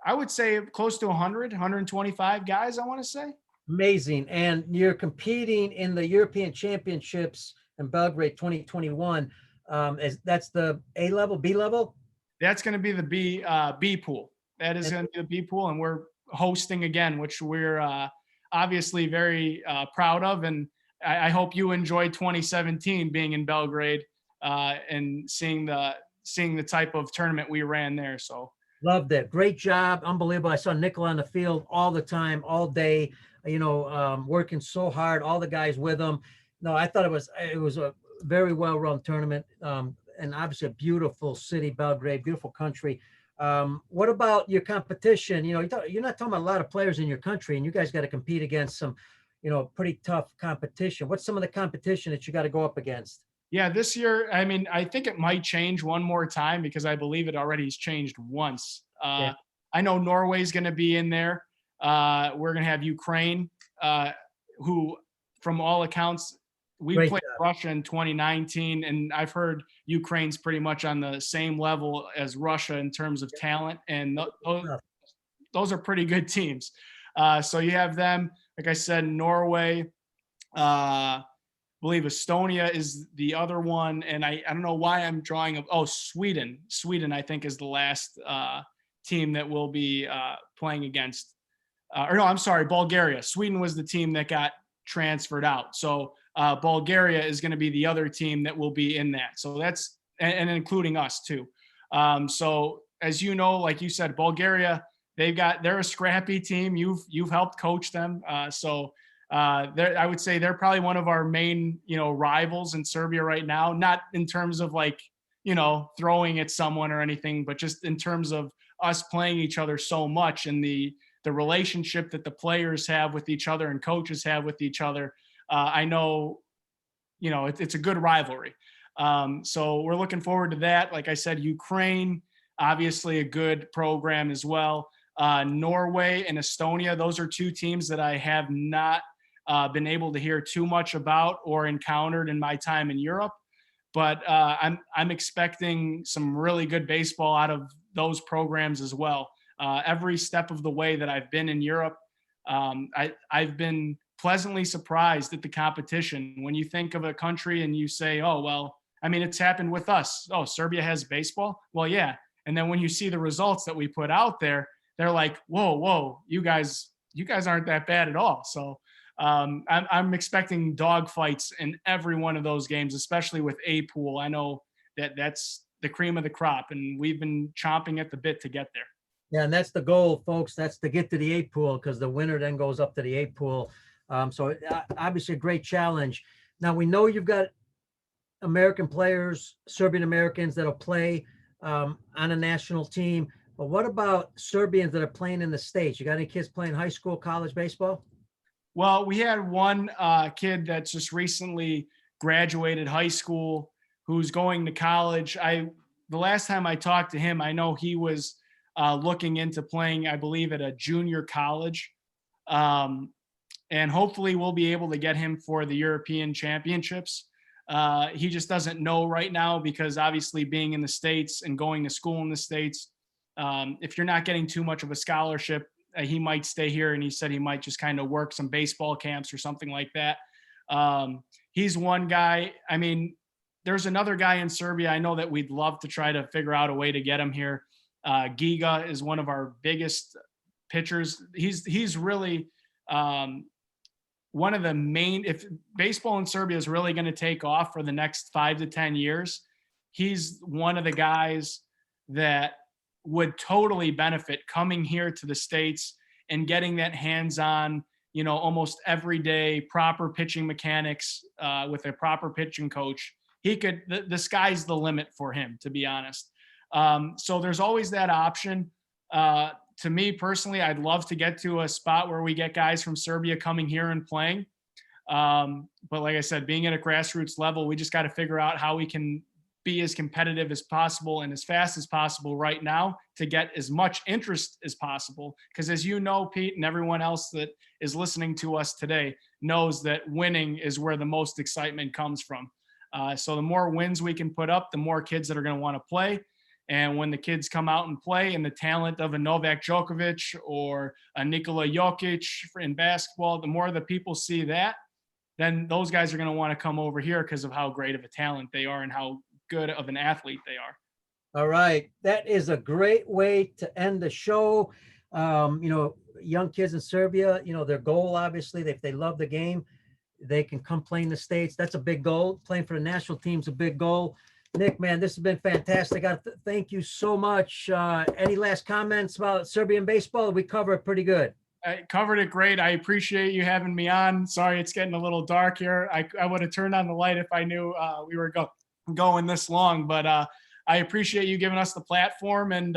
I would say close to 100, 125 guys, I want to say. Amazing. And you're competing in the European Championships in Belgrade 2021. That's the A level, B level? That's going to be the B pool. That is going to be the B pool. And we're hosting again, which we're obviously very proud of. And I hope you enjoyed 2017 being in Belgrade and seeing the type of tournament we ran there. So loved it. Great job. Unbelievable. I saw Nikola on the field all the time, all day, working so hard, all the guys with him. No, I thought it was a very well-run tournament. And obviously a beautiful city, Belgrade, beautiful country. What about your competition? You're not talking about a lot of players in your country, and you guys got to compete against some, pretty tough competition. What's some of the competition that you got to go up against? Yeah, this year, I think it might change one more time because I believe it already has changed once. I know Norway's going to be in there. We're going to have Ukraine, who, from all accounts, we played Russia in 2019, and I've heard Ukraine's pretty much on the same level as Russia in terms of talent, and those are pretty good teams. So you have them, like I said, Norway. I believe Estonia is the other one, and I don't know why I'm drawing Sweden. Sweden, I think, is the last team that we'll be playing against. Bulgaria. Sweden was the team that got transferred out. So Bulgaria is going to be the other team that will be in that. So that's and including us too. So as you know, like you said, Bulgaria, they're a scrappy team. You've helped coach them. I would say they're probably one of our main, rivals in Serbia right now, not in terms of throwing at someone or anything, but just in terms of us playing each other so much and the relationship that the players have with each other and coaches have with each other. I know, it's a good rivalry. So we're looking forward to that. Like I said, Ukraine, obviously a good program as well. Norway and Estonia, those are two teams that I have not been able to hear too much about or encountered in my time in Europe, but I'm expecting some really good baseball out of those programs as well. Every step of the way that I've been in Europe, I've been pleasantly surprised at the competition. When you think of a country and you say, oh, well, it's happened with us. Oh, Serbia has baseball? Well, yeah. And then when you see the results that we put out there, they're like, whoa, you guys aren't that bad at all. So I'm expecting dog fights in every one of those games, especially with A pool. I know that's the cream of the crop, and we've been chomping at the bit to get there. Yeah, and that's the goal, folks. That's to get to the A pool, because the winner then goes up to the A pool. So obviously a great challenge. Now we know you've got American players, Serbian Americans that'll play on a national team. But what about Serbians that are playing in the States? You got any kids playing high school, college baseball? Well, we had one kid that's just recently graduated high school who's going to college. The last time I talked to him, I know he was looking into playing, I believe, at a junior college. And hopefully we'll be able to get him for the European Championships. He just doesn't know right now because obviously being in the States and going to school in the States, if you're not getting too much of a scholarship, he might stay here. And he said he might just kind of work some baseball camps or something like that. He's one guy. I mean, there's another guy in Serbia I know that we'd love to try to figure out a way to get him here. Giga is one of our biggest pitchers. He's really one of the main, if baseball in Serbia is really going to take off for the next 5 to 10 years, he's one of the guys that would totally benefit coming here to the States and getting that hands-on, you know, almost everyday proper pitching mechanics with a proper pitching coach. He could, the sky's the limit for him, to be honest. So there's always that option. To me personally, I'd love to get to a spot where we get guys from Serbia coming here and playing. But like I said, being at a grassroots level, we just got to figure out how we can be as competitive as possible and as fast as possible right now to get as much interest as possible. Because as you know, Pete, and everyone else that is listening to us today knows that winning is where the most excitement comes from. So the more wins we can put up, the more kids that are going to want to play. And when the kids come out and play and the talent of a Novak Djokovic or a Nikola Jokic in basketball, the more the people see that, then those guys are going to want to come over here because of how great of a talent they are and how good of an athlete they are. All right. That is a great way to end the show. You know, young kids in Serbia, you know, their goal, obviously, if they love the game, they can come play in the States. That's a big goal. Playing for the national team's a big goal. Nick, man, this has been fantastic. Thank you so much. Any last comments about Serbian baseball? We cover it pretty good. I covered it great. I appreciate you having me on. Sorry, it's getting a little dark here. I would have turned on the light if I knew we were going this long, but I appreciate you giving us the platform, and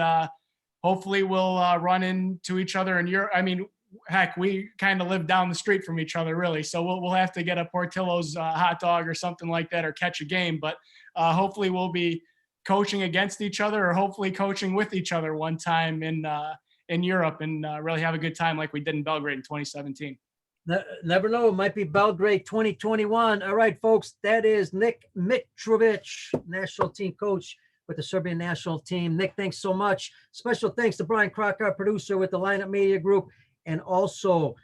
hopefully we'll run into each other in Europe. I mean, heck, we kind of live down the street from each other, really. So we'll have to get a Portillo's hot dog or something like that, or catch a game. But hopefully we'll be coaching against each other, or hopefully coaching with each other one time in Europe, and really have a good time like we did in Belgrade in 2017. Never know. It might be Belgrade 2021. All right, folks, that is Nick Mitrovich, national team coach with the Serbian national team. Nick, thanks so much. Special thanks to Brian Crocker, producer with the Lineup Media Group. And also,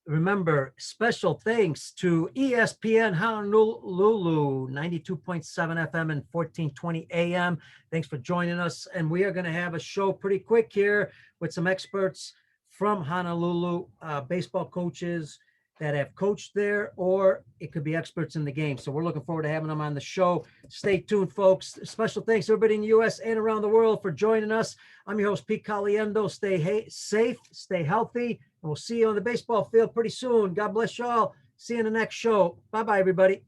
remember, special thanks to ESPN Honolulu, 92.7 FM and 1420 AM. Thanks for joining us. And we are going to have a show pretty quick here with some experts from Honolulu, baseball coaches that have coached there, or it could be experts in the game. So we're looking forward to having them on the show. Stay tuned, folks. Special thanks to everybody in the U.S. and around the world for joining us. I'm your host, Pete Caliendo. Stay safe, stay healthy, and we'll see you on the baseball field pretty soon. God bless you all. See you in the next show. Bye-bye, everybody.